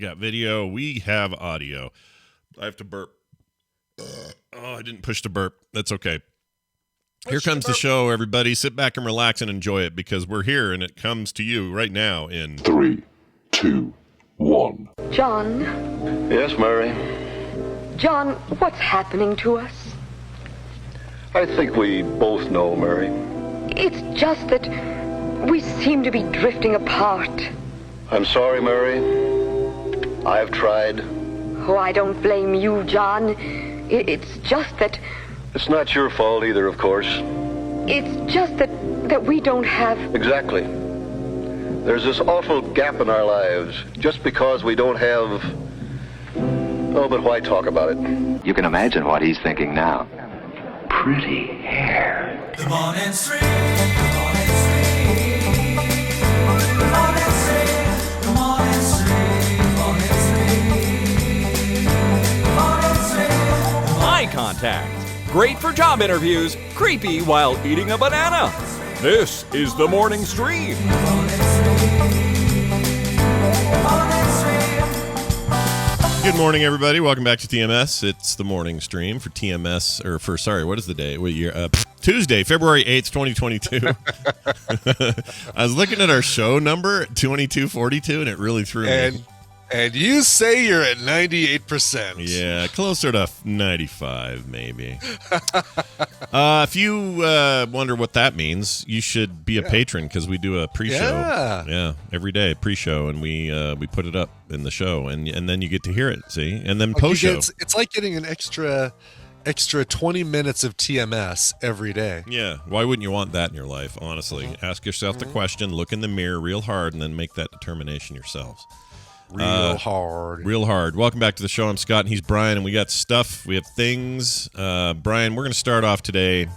got video. We have audio. I have to burp. Oh, I didn't push to burp. That's okay. Here comes the show, everybody. Sit back and relax and enjoy it because we're here and it comes to you right now in 3, 2, 1. John. Yes, Mary? John, what's happening to us? I think we both know, Mary. It's just that we seem to be drifting apart. I'm sorry, Mary. I've tried. Oh, I don't blame you, John. It's just that... It's not your fault either, of course. It's just that we don't have... Exactly. There's this awful gap in our lives just because we don't have... Oh, but why talk about it? You can imagine what he's thinking now. Pretty hair. The morning stream, the morning stream, the morning stream, the morning stream, the morning stream, the morning stream. Eye contact. Great for job interviews, creepy while eating a banana. This is the morning stream. Good morning, everybody. Welcome back to TMS. It's the morning stream for TMS, or for, sorry, what is the day? What year? Tuesday, February 8th, 2022. I was looking at our show number, 2242, and it really threw me. And you say you're at 98%. Yeah, closer to 95, maybe. If you wonder what that means, you should be a patron because we do a pre-show. Yeah, every day pre-show, and we put it up in the show, and then you get to hear it. See, and then post-show. It's like getting an extra 20 minutes of TMS every day. Yeah, why wouldn't you want that in your life? Honestly, ask yourself the question, look in the mirror real hard, and then make that determination yourselves. Real hard. Real hard. Welcome back to the show. I'm Scott, and he's Brian, and we got stuff. We have things. Brian, we're going to start off today.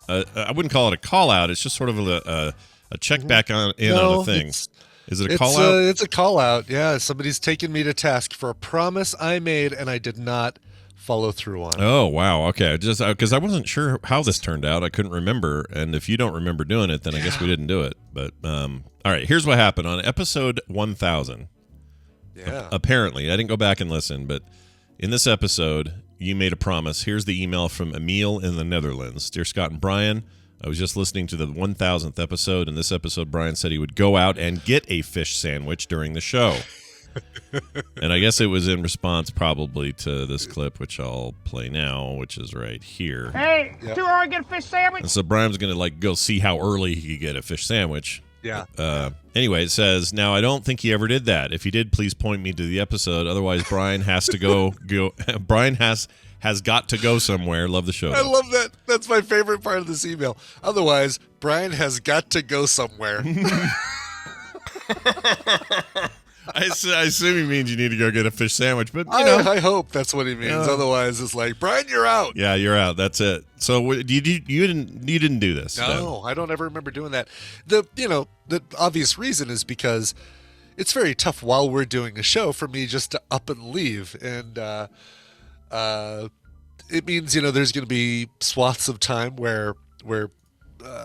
I wouldn't call it a call-out. It's just sort of a check back on a thing. Is it a call-out? It's a call-out, yeah. Somebody's taken me to task for a promise I made, and I did not follow through on. Oh, wow. Okay. Just because I wasn't sure how this turned out. I couldn't remember, and if you don't remember doing it, then I guess we didn't do it. But, all right, here's what happened. On episode 1000... Yeah. Apparently, I didn't go back and listen, but in this episode, you made a promise. Here's the email from Emil in the Netherlands. Dear Scott and Brian, I was just listening to the 1000th episode. In this episode, Brian said he would go out and get a fish sandwich during the show. And I guess it was in response probably to this clip, which I'll play now, which is right here. Hey, too early to get a fish sandwich? And so Brian's going to go see how early he could get a fish sandwich. Yeah. Anyway, it says, now I don't think he ever did that. If he did, please point me to the episode. Otherwise, Brian has to go. Brian has got to go somewhere. Love the show. I love that. That's my favorite part of this email. Otherwise, Brian has got to go somewhere. I assume he means you need to go get a fish sandwich, but you know. I hope that's what he means. Otherwise, it's like, Brian, you're out. Yeah, you're out. That's it. So you didn't do this. No, I don't ever remember doing that. The obvious reason is because it's very tough while we're doing a show for me just to up and leave, and it means there's going to be swaths of time where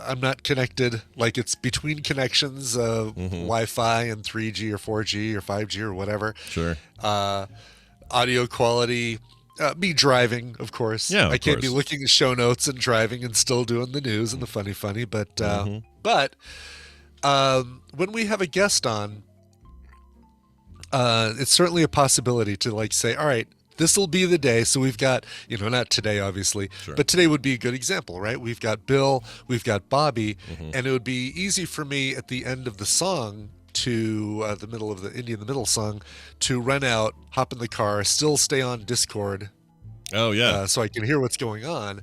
I'm not connected, like it's between connections of Wi-Fi and 3G or 4G or 5G or whatever. Sure. Audio quality, me driving, of course. Yeah, I can't be looking at show notes and driving and still doing the news and the funny, but when we have a guest on, it's certainly a possibility to say, all right, this will be the day. So we've got, not today, obviously, but today would be a good example, right? We've got Bill, we've got Bobby, and it would be easy for me at the end of the song to the middle of the Indie in the Middle song to run out, hop in the car, still stay on Discord. Oh, yeah. So I can hear what's going on.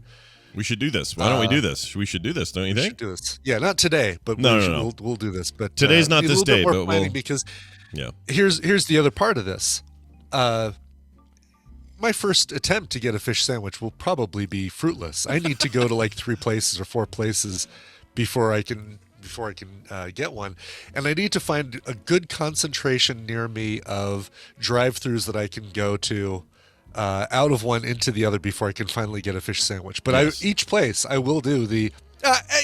We should do this. Why don't we do this? We should do this, don't you think? We should do this. Yeah, not today, but no. We'll do this. But today's not this day, but we'll... Because here's the other part of this. My first attempt to get a fish sandwich will probably be fruitless. I need to go to 3 places or 4 places before I can get one, and I need to find a good concentration near me of drive-throughs that I can go to out of one into the other before I can finally get a fish sandwich. But each place I will do the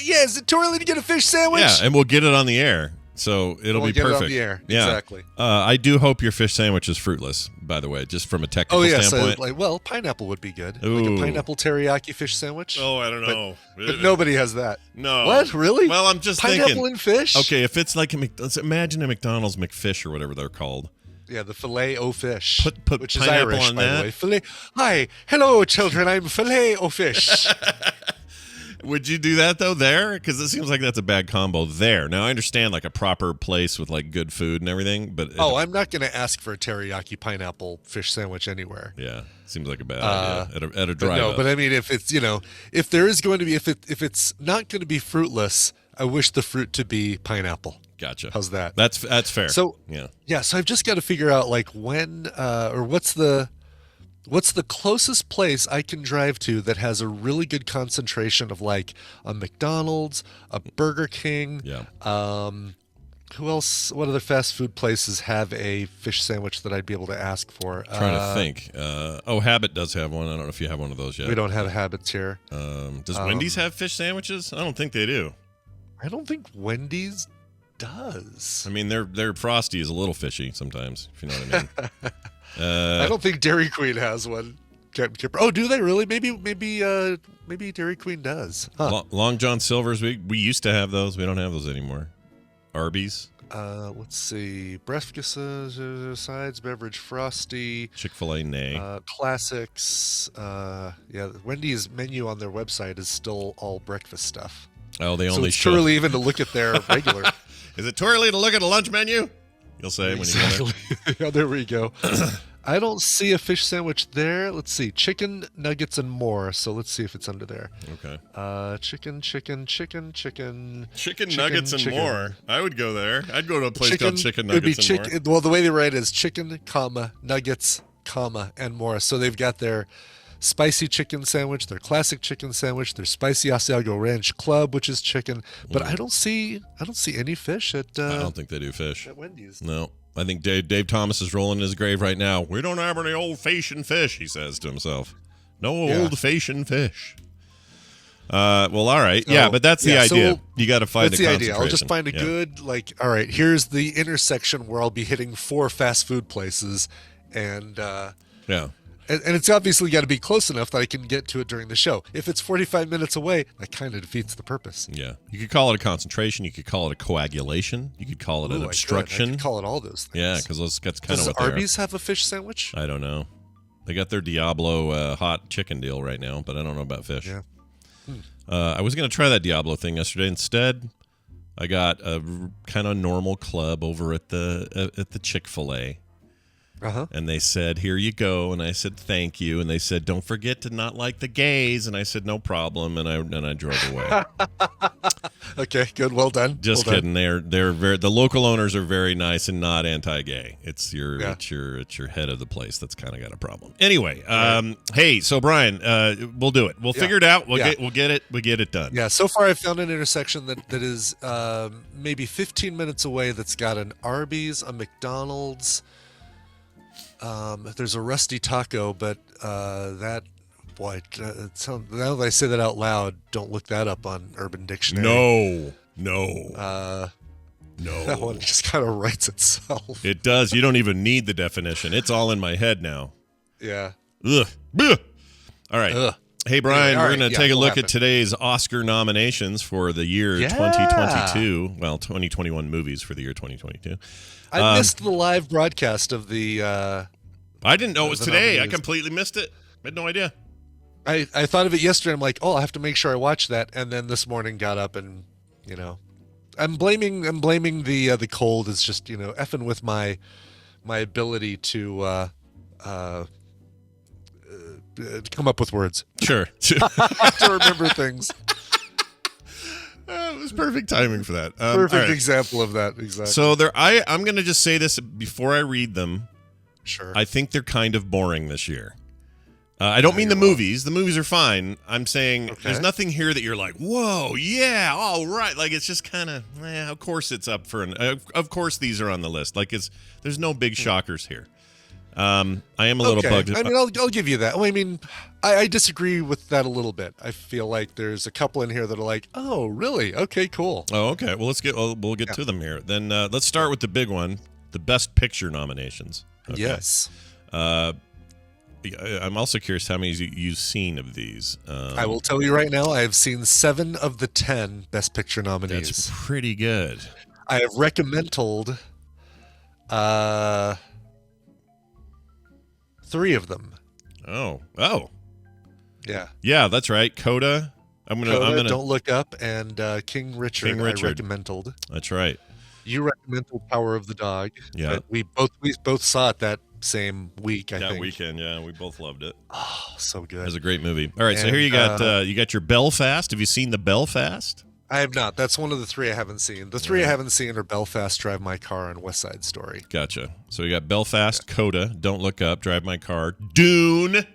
is it too early to get a fish sandwich? Yeah, and we'll get it on the air. So it'll We'll be get perfect. it on the air. Yeah. Exactly. I do hope your fish sandwich is fruitless, by the way, just from a technical standpoint. Pineapple would be good. Ooh. Like a pineapple teriyaki fish sandwich. Oh, I don't know. But nobody has that. No. What? Really? Well, I'm just pineapple thinking. and fish? Okay, if it's like let's imagine a McDonald's McFish or whatever they're called. Yeah, the filet o fish. Put which is pineapple Irish, on by that? the way. Filet. Hi. Hello, children. I'm filet o fish. Would you do that though there? Because it seems like that's a bad combo there. Now I understand like a proper place with like good food and everything, but I'm not going to ask for a teriyaki pineapple fish sandwich anywhere. yeah, seems like a bad idea at a But drive. no, but I mean, if it's if there is going to be if it's not going to be fruitless, I wish the fruit to be pineapple. Gotcha. How's that? That's fair. So yeah. So I've just got to figure out like when or what's the closest place I can drive to that has a really good concentration of like a McDonald's, a Burger King. Yeah. Who else? What other fast food places have a fish sandwich that I'd be able to ask for? Trying to think. Habit does have one. I don't know if you have one of those yet. We don't have habits here. Does Wendy's have fish sandwiches? I don't think they do. I don't think Wendy's does. I mean, their Frosty is a little fishy sometimes, if you know what I mean. I don't think Dairy Queen has one. Captain Kipper. Oh, do they really? Maybe Dairy Queen does. Huh. Long John Silver's. We used to have those. We don't have those anymore. Arby's. Let's see. Breakfast sides, beverage, Frosty. Chick-fil-A, nay. Classics. Wendy's menu on their website is still all breakfast stuff. Oh, they So only it's show. too early even to look at their regular. Is it too early to look at a lunch menu? You'll say when you go there. Yeah, there we go. I don't see a fish sandwich there. Let's see. Chicken, nuggets, and more. So let's see if it's under there. Okay. Chicken. Chicken nuggets and more. I would go there. I'd go to a place called Chicken It'd be Nuggets and more. Well, the way they write it is chicken, comma, nuggets, comma, and more. So they've got their spicy chicken sandwich, their classic chicken sandwich, their spicy Asiago Ranch Club, which is chicken. But I don't see any fish at. I don't think they do fish. At Wendy's. No. I think Dave Thomas is rolling in his grave right now. We don't have any old-fashioned fish, he says to himself. No old-fashioned fish. Well, all right. Yeah, but that's the idea. You got to find that's the the concentration. idea. I'll just find a good, all right, here's the intersection where I'll be hitting 4 fast food places. And yeah. And it's obviously got to be close enough that I can get to it during the show. If it's 45 minutes away, that kind of defeats the purpose. Yeah. You could call it a concentration. You could call it a coagulation. You could call it an obstruction. I could call it all those things. Yeah, because that's kind of what Does Arby's have a fish sandwich? I don't know. They got their Diablo hot chicken deal right now, but I don't know about fish. Yeah. I was going to try that Diablo thing yesterday. Instead, I got a kind of normal club over at the Chick-fil-A. Uh-huh. And they said, "Here you go." And I said, "Thank you." And they said, "Don't forget to not like the gays." And I said, "No problem." And I drove away. Okay, good. Well done. Just well kidding. Done. They're very, the local owners are very nice and not anti-gay. It's your head of the place that's kind of got a problem. Anyway, hey, so Brian, we'll do it. We'll figure it out. We'll get it done. Yeah. So far, I've found an intersection that is maybe 15 minutes away. That's got an Arby's, a McDonald's. There's a Rusty Taco, but now that I say that out loud, don't look that up on Urban Dictionary. No. That one just kind of writes itself. It does. You don't even need the definition. It's all in my head now. Yeah. Ugh. Ugh. All right. Ugh. Hey, Brian, Anyway, we're going to take a what look happened? at today's Oscar nominations for the year 2022. Well, 2021 movies for the year 2022. I missed the live broadcast of the... I didn't know it was the today. I nominees. completely missed it. I had no idea. I thought of it yesterday. I'm like, I have to make sure I watch that. And then this morning got up and, I'm blaming the cold. It's just, effing with my ability to come up with words. Sure. To remember things. It was perfect timing for that. Perfect all right. example of that. Exactly. So I'm going to just say this before I read them. Sure. I think they're kind of boring this year. I don't mean the movies. The movies are fine. I'm saying there's nothing here that you're like, whoa, yeah, all right. Like, it's just kind of, of course it's up for of course these are on the list. Like, there's no big shockers here. I am a little bugged. I mean, I'll give you that. Well, I mean, I disagree with that a little bit. I feel like there's a couple in here that are like, oh, really? Okay, cool. Oh, okay. Well, we'll get to them here. Then let's start with the big one, the Best Picture nominations. Okay. Yes. I'm also curious how many you've seen of these. I will tell you right now, I have seen 7 of the 10 Best Picture nominees. That's pretty good. I have recommended 3 of them. Oh. Yeah, that's right. Coda. I'm gonna Don't Look Up, and King Richard. I recommended. That's right. You recommended Power of the Dog. Yeah, but we both saw it that same week. I think that weekend. Yeah, we both loved it. Oh, so good. It was a great movie. All right, so here you got your Belfast. Have you seen the Belfast? I have not. That's one of the 3 I haven't seen. The 3 I haven't seen are Belfast, Drive My Car, and West Side Story. Gotcha. So we got Belfast, Coda, Don't Look Up, Drive My Car, Dune.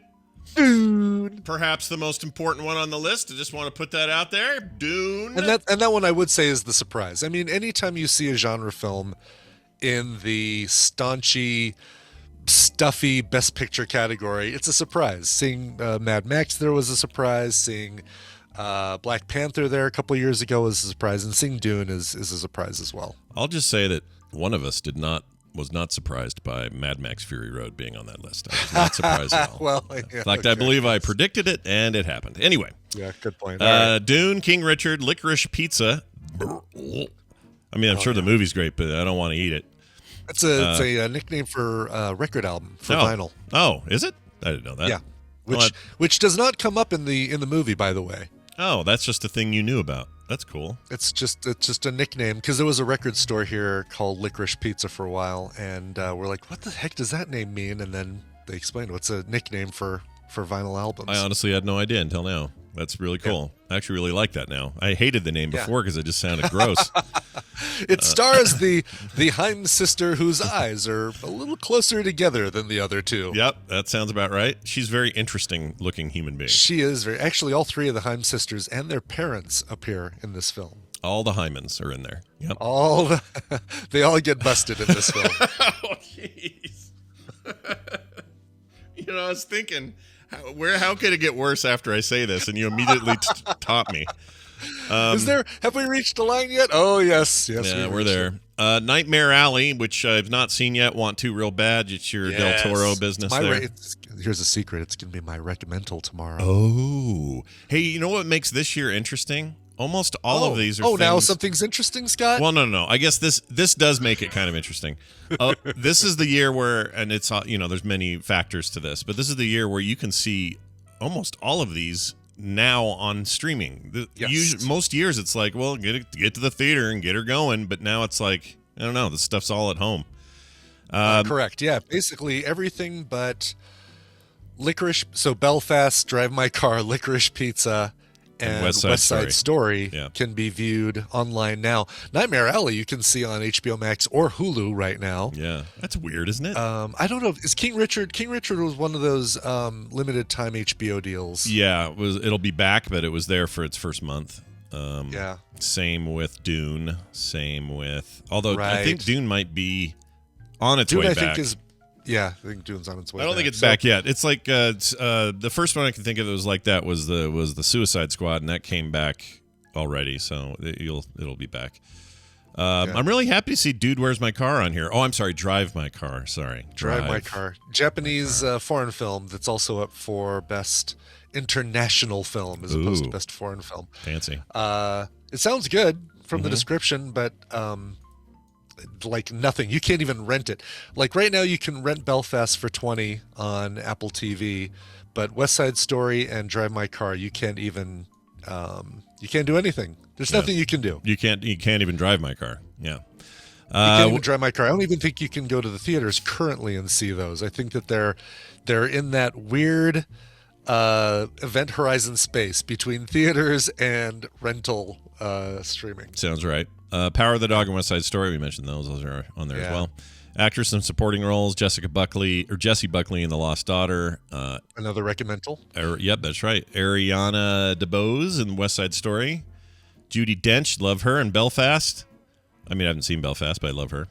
Perhaps the most important one on the list. I just want to put that out there. Dune. And that one I would say is the surprise. I mean, anytime you see a genre film in the staunchy, stuffy Best Picture category, it's a surprise. Seeing Mad Max there was a surprise. Seeing Black Panther there a couple years ago was a surprise, and seeing Dune is a surprise as well. I'll just say that one of us was not surprised by Mad Max Fury Road being on that list. I was not surprised at all. Well, in fact, I believe I predicted it, and it happened. Anyway. Yeah, good point. Right. Dune, King Richard, Licorice Pizza. I mean, I'm sure the movie's great, but I don't want to eat it. It's a nickname for a record album for vinyl. Oh, is it? I didn't know that. Yeah, which does not come up in the movie, by the way. Oh, that's just a thing you knew about. That's cool. It's just a nickname because there was a record store here called Licorice Pizza for a while, and we're like, what the heck does that name mean? And then they explained what's a nickname for vinyl albums. I honestly had no idea until now. That's really cool. I actually really like that now. I hated the name before because it just sounded gross. It stars the Heim sister whose eyes are a little closer together than the other 2. Yep, that sounds about right. She's a very interesting looking human being. She is very. Actually, all 3 of the Heim sisters and their parents appear in this film. All the Hymens are in there. Yep. They all get busted in this film. Oh, jeez. I was thinking, how could it get worse after I say this? And you immediately taught me. Have we reached the line yet? Oh, yes. Yeah, we're there. Nightmare Alley, which I've not seen yet, want to real bad. It's your Del Toro business there. Here's a secret. It's going to be my recommendal tomorrow. Oh. Hey, you know what makes this year interesting? Almost all of these are things... now something's interesting, Scott? Well, no. I guess this does make it kind of interesting. This is the year where, and it's, there's many factors to this, but this is the year where you can see almost all of these now on streaming. Most years it's like, well, get to the theater and get her going, but now it's like, I don't know, this stuff's all at home. Correct. Yeah, basically everything but Licorice. So Belfast, Drive My Car, Licorice Pizza, and West Side Story can be viewed online now. Nightmare Alley you can see on HBO Max or Hulu right now. Yeah, that's weird, isn't it? I don't know. Is King Richard? King Richard was one of those limited time HBO deals. Yeah, it'll be back, but it was there for its first month. Same with Dune. Same with, although I think Dune might be on its way back. I think Dune's on its way. I don't think it's back yet. It's like the first one I can think of that was like that was the Suicide Squad, and that came back already, so it'll be back. I'm really happy to see Dude, Where's My Car on here. Oh, I'm sorry, Drive My Car. Sorry, Drive My Car. Japanese foreign film that's also up for Best International Film as opposed to Best Foreign Film. Fancy. It sounds good from the description, but like nothing. You can't even rent it. Like right now you can rent Belfast for $20 on Apple TV, but West Side Story and Drive My Car you can't even you can't do anything. There's nothing you can do. You can't even drive my car. Yeah. You can't even drive my car. I don't even think you can go to the theaters currently and see those. I think that they're in that weird event horizon space between theaters and rental streaming. Sounds right. Power of the Dog and West Side Story, we mentioned those are on there as well. Actress in supporting roles: Jessie Buckley in The Lost Daughter. Another recommendal. Yep, that's right. Ariana DeBose in West Side Story. Judi Dench, love her in Belfast. I mean, I haven't seen Belfast, but I love her.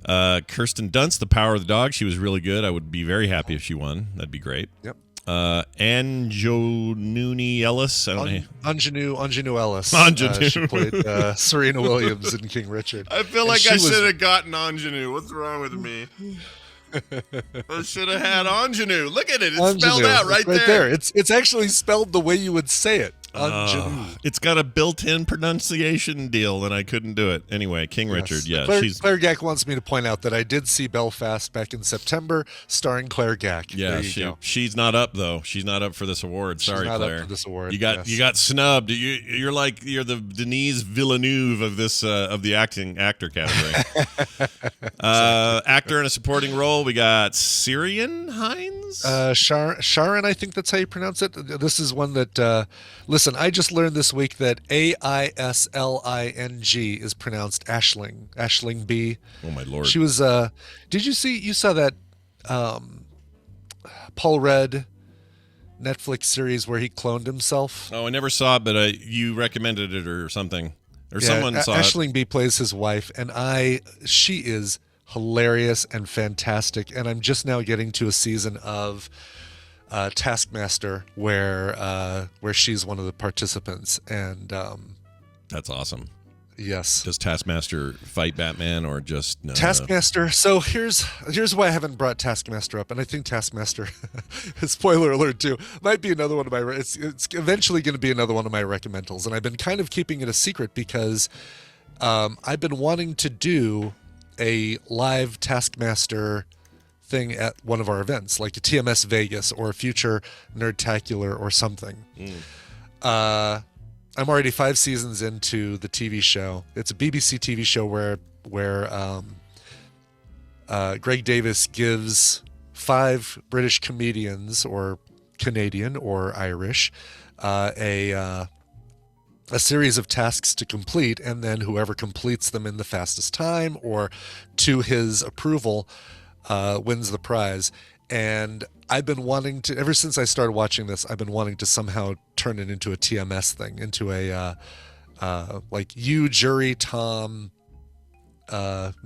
Kirsten Dunst, The Power of the Dog. She was really good. I would be very happy if she won. That'd be great. Yep. Aunjanue Ellis. I don't know. Anjanue Ellis. Anjanue. She played Serena Williams in King Richard. I feel like I should have gotten Anjanue. What's wrong with me? I should have had Anjanue. Look at it. It's spelled out right there. It's actually spelled the way you would say it. Anjanue. It's got a built-in pronunciation deal, and I couldn't do it. Anyway, King Richard, yeah. Claire Gack wants me to point out that I did see Belfast back in September, starring Claire Gack. Yeah, she's not up though. She's not up for this award. Sorry, not Claire. Up for this award. You got snubbed. You're the Denise Villeneuve of this of the actor category. Actor in a supporting role. We got Syrian Hines. Sharon, I think that's how you pronounce it. This is one that. Listen, I just learned this week that Aisling is pronounced Ashling. Ashling B. Oh my lord! She was. Did you see? You saw that Paul Rudd Netflix series where he cloned himself? Oh, I never saw it, but you recommended it or something, or someone saw Ashling it. B plays his wife, and she is hilarious and fantastic. And I'm just now getting to a season of Taskmaster where she's one of the participants, and that's awesome. Yes. Does Taskmaster fight Batman or just Taskmaster? So here's why I haven't brought Taskmaster up, and I think Taskmaster, spoiler alert too, might be another one of my. It's eventually going to be another one of my recommendals, and I've been kind of keeping it a secret because I've been wanting to do a live Taskmaster thing at one of our events, like a TMS Vegas or a future Nerdtacular or something. I'm already 5 seasons into the TV show. It's a BBC TV show where Greg Davis gives 5 British comedians, or Canadian or Irish, a series of tasks to complete, and then whoever completes them in the fastest time or to his approval wins the prize. And I've been wanting to, ever since I started watching this, I've been wanting to somehow turn it into a TMS thing, into a like you, jury, Tom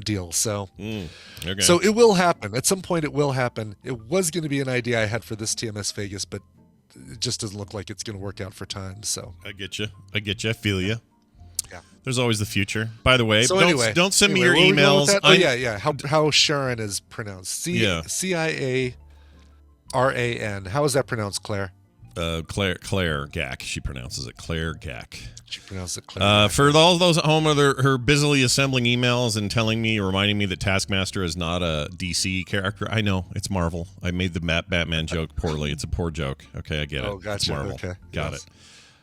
deal. So, okay. So it will happen at some point. It will happen. It was going to be an idea I had for this TMS Vegas, but it just doesn't look like it's going to work out for time. So I get you. I feel you. Yeah. There's always the future. By the way, so don't send me your emails. Oh yeah. How Sharon is pronounced? Ciaran. How is that pronounced, Claire? Claire Gack. She pronounces it Claire Gack. She pronounces it Claire. For all those at home, her busily assembling emails and reminding me that Taskmaster is not a DC character. I know, it's Marvel. I made the Batman joke poorly. It's a poor joke. Okay, I get it. Oh, gotcha. It's Marvel. Okay. Got it.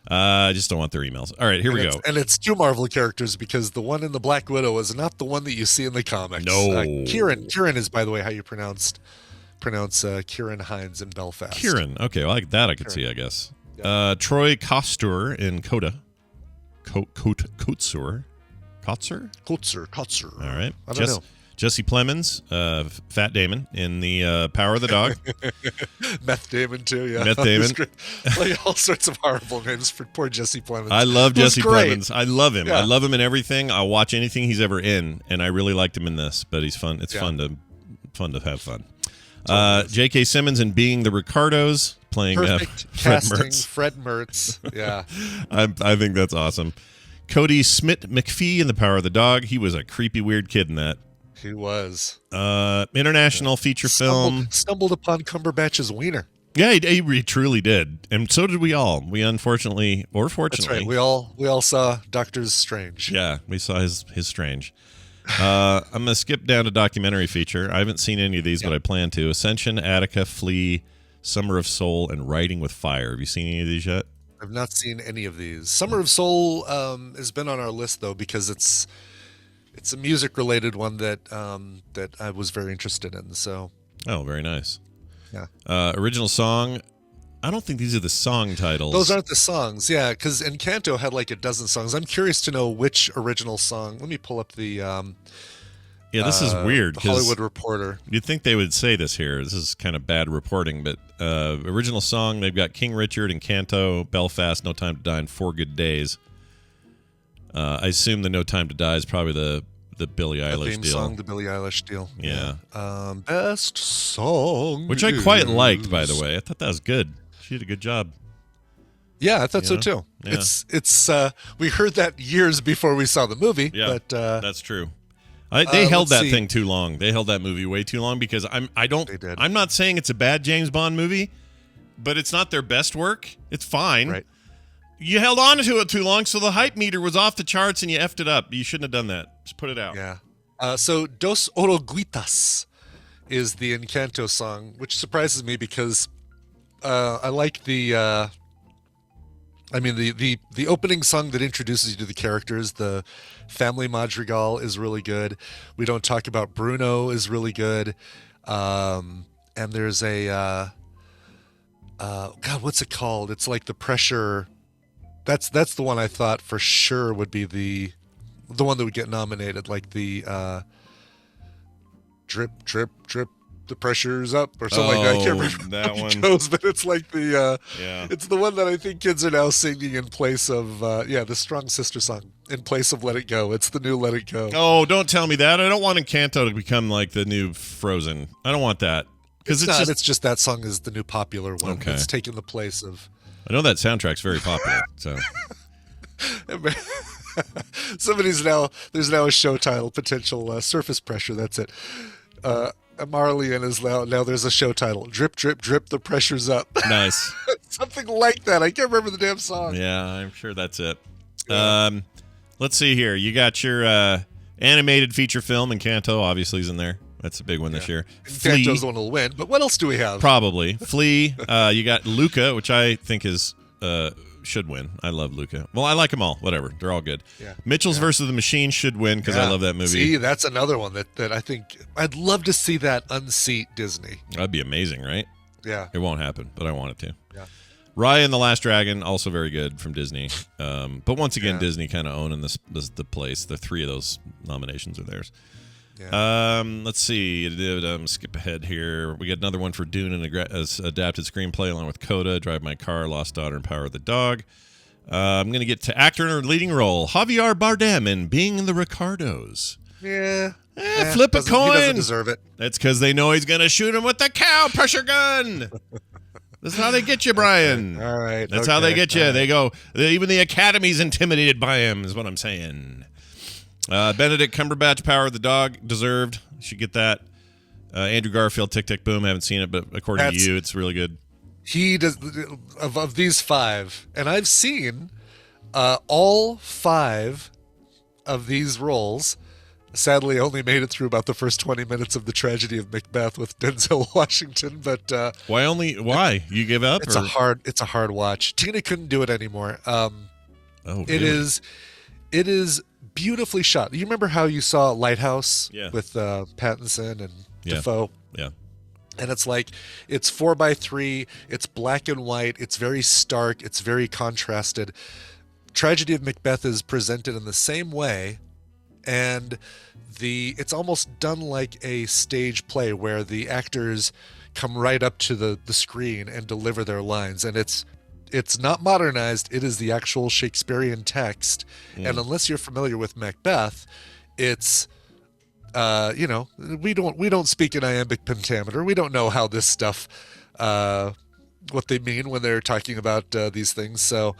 I just don't want their emails. All right, here we go. And it's 2 Marvel characters, because the one in the Black Widow is not the one that you see in the comics. No. Kieran is, by the way, how you pronounce Kieran Hines in Belfast. Kieran. Okay, well, like that I could see, I guess. Yeah. Troy Koster in Coda. Kotzer. All right. I don't know. Jesse Plemons, Fat Damon in the Power of the Dog. Meth Damon too, yeah. Meth Damon. Like all sorts of horrible names for poor Jesse Plemons. I love Jesse Plemons. I love him. Yeah. I love him in everything. I'll watch anything he's ever in, and I really liked him in this. But he's fun. It's fun to have fun. J.K. Simmons in Being the Ricardos, playing Fred Mertz. Yeah. I think that's awesome. Cody Smith-McPhee in The Power of the Dog. He was a creepy, weird kid in that. He was. International feature film. Stumbled upon Cumberbatch's wiener. Yeah, he truly did. And so did we all. We unfortunately, or fortunately. That's right. We all saw Doctor Strange. Yeah, we saw his Strange. I'm going to skip down to documentary feature. I haven't seen any of these, but I plan to. Ascension, Attica, Flea, Summer of Soul, and Riding with Fire. Have you seen any of these yet? I've not seen any of these. Summer of Soul has been on our list, though, because it's a music-related one that I was very interested in. So. Oh, very nice. Yeah. Original song. I don't think these are the song titles. Those aren't the songs, yeah, because Encanto had like a dozen songs. I'm curious to know which original song. Let me pull up the this is weird. The Hollywood Reporter. You'd think they would say this here. This is kind of bad reporting, but original song, they've got King Richard, Encanto, Belfast, No Time to Die, and 4 Good Days. I assume the No Time to Die is probably the Billie The Eilish theme deal. song, the Billie Eilish deal. Yeah. Best song. Which I quite is- liked, by the way. I thought that was good. She did a good job. Yeah, I thought You so know? too. Yeah. It's we heard that years before we saw the movie. Yeah, but that's true. They held let's that see. thing too long. They held that movie way too long because They did. I'm not saying it's a bad James Bond movie, but it's not their best work. It's fine. Right. You held on to it too long, so the hype meter was off the charts and you effed it up. You shouldn't have done that. Just put it out. Yeah. So Dos Oroguitas is the Encanto song, which surprises me because I like the opening song that introduces you to the characters. The family madrigal is really good. We Don't Talk About Bruno is really good. And there's a God, what's it called? It's like the pressure. That's the one I thought for sure would be the one that would get nominated, like the drip, drip, drip, the pressure's up or something like that. I can't remember that how it one. goes, but it's like the Yeah. it's the one that I think kids are now singing in place of the Strong Sister song in place of Let It Go. It's the new Let It Go. Oh, don't tell me that. I don't want Encanto to become like the new Frozen. I don't want that. Because It's not. It's just that song is the new popular one. Okay. It's taken the place of. I know that soundtrack's very popular. So There's now a show title, potential Surface Pressure. That's it. Marley and is now there's a show title, Drip, Drip, Drip, the pressure's up. nice. Something like that. I can't remember the damn song. Yeah, I'm sure that's it. Let's see here. You got your animated feature film, Encanto, obviously is in there. That's a big one this year. Encanto's the one who'll win, but what else do we have? Probably. Flea. You got Luca, which I think is should win. I love Luca. Well, I like them all. Whatever. They're all good. Yeah. Mitchell's versus the Machine should win because I love that movie. See, that's another one that I think I'd love to see that unseat Disney. That'd be amazing, right? Yeah. It won't happen, but I want it to. Yeah. Raya and the Last Dragon, also very good from Disney. But once again, Disney kind of owning the place. The three of those nominations are theirs. Yeah. Let's see. Skip ahead here. We got another one for Dune and adapted screenplay along with Coda, Drive My Car, Lost Daughter, and Power of the Dog. I'm going to get to actor in a leading role. Javier Bardem in Being the Ricardos. Yeah. Flip a He coin. doesn't deserve it. That's because they know he's going to shoot him with the cow pressure gun. That's how they get you, Brian. All right. That's how they get you. They go, even the Academy's intimidated by him, is what I'm saying. Benedict Cumberbatch, Power of the Dog, deserved. Should get that. Andrew Garfield, Tick, Tick, Boom. I haven't seen it, but according to you, it's really good. He does, of these five, and I've seen all five of these roles. Sadly, I only made it through about the first 20 minutes of The Tragedy of Macbeth with Denzel Washington, but Why? You give up? it's a hard watch. Tina couldn't do it anymore. Really? It is beautifully shot. You remember how you saw Lighthouse with Pattinson and Defoe? Yeah. And it's like, it's 4:3, it's black and white, it's very stark, it's very contrasted. Tragedy of Macbeth is presented in the same way, and it's almost done like a stage play where the actors come right up to the screen and deliver their lines, and it's not modernized, it is the actual Shakespearean text. And unless you're familiar with Macbeth, it's we don't speak in iambic pentameter. We don't know how this stuff what they mean when they're talking about these things. So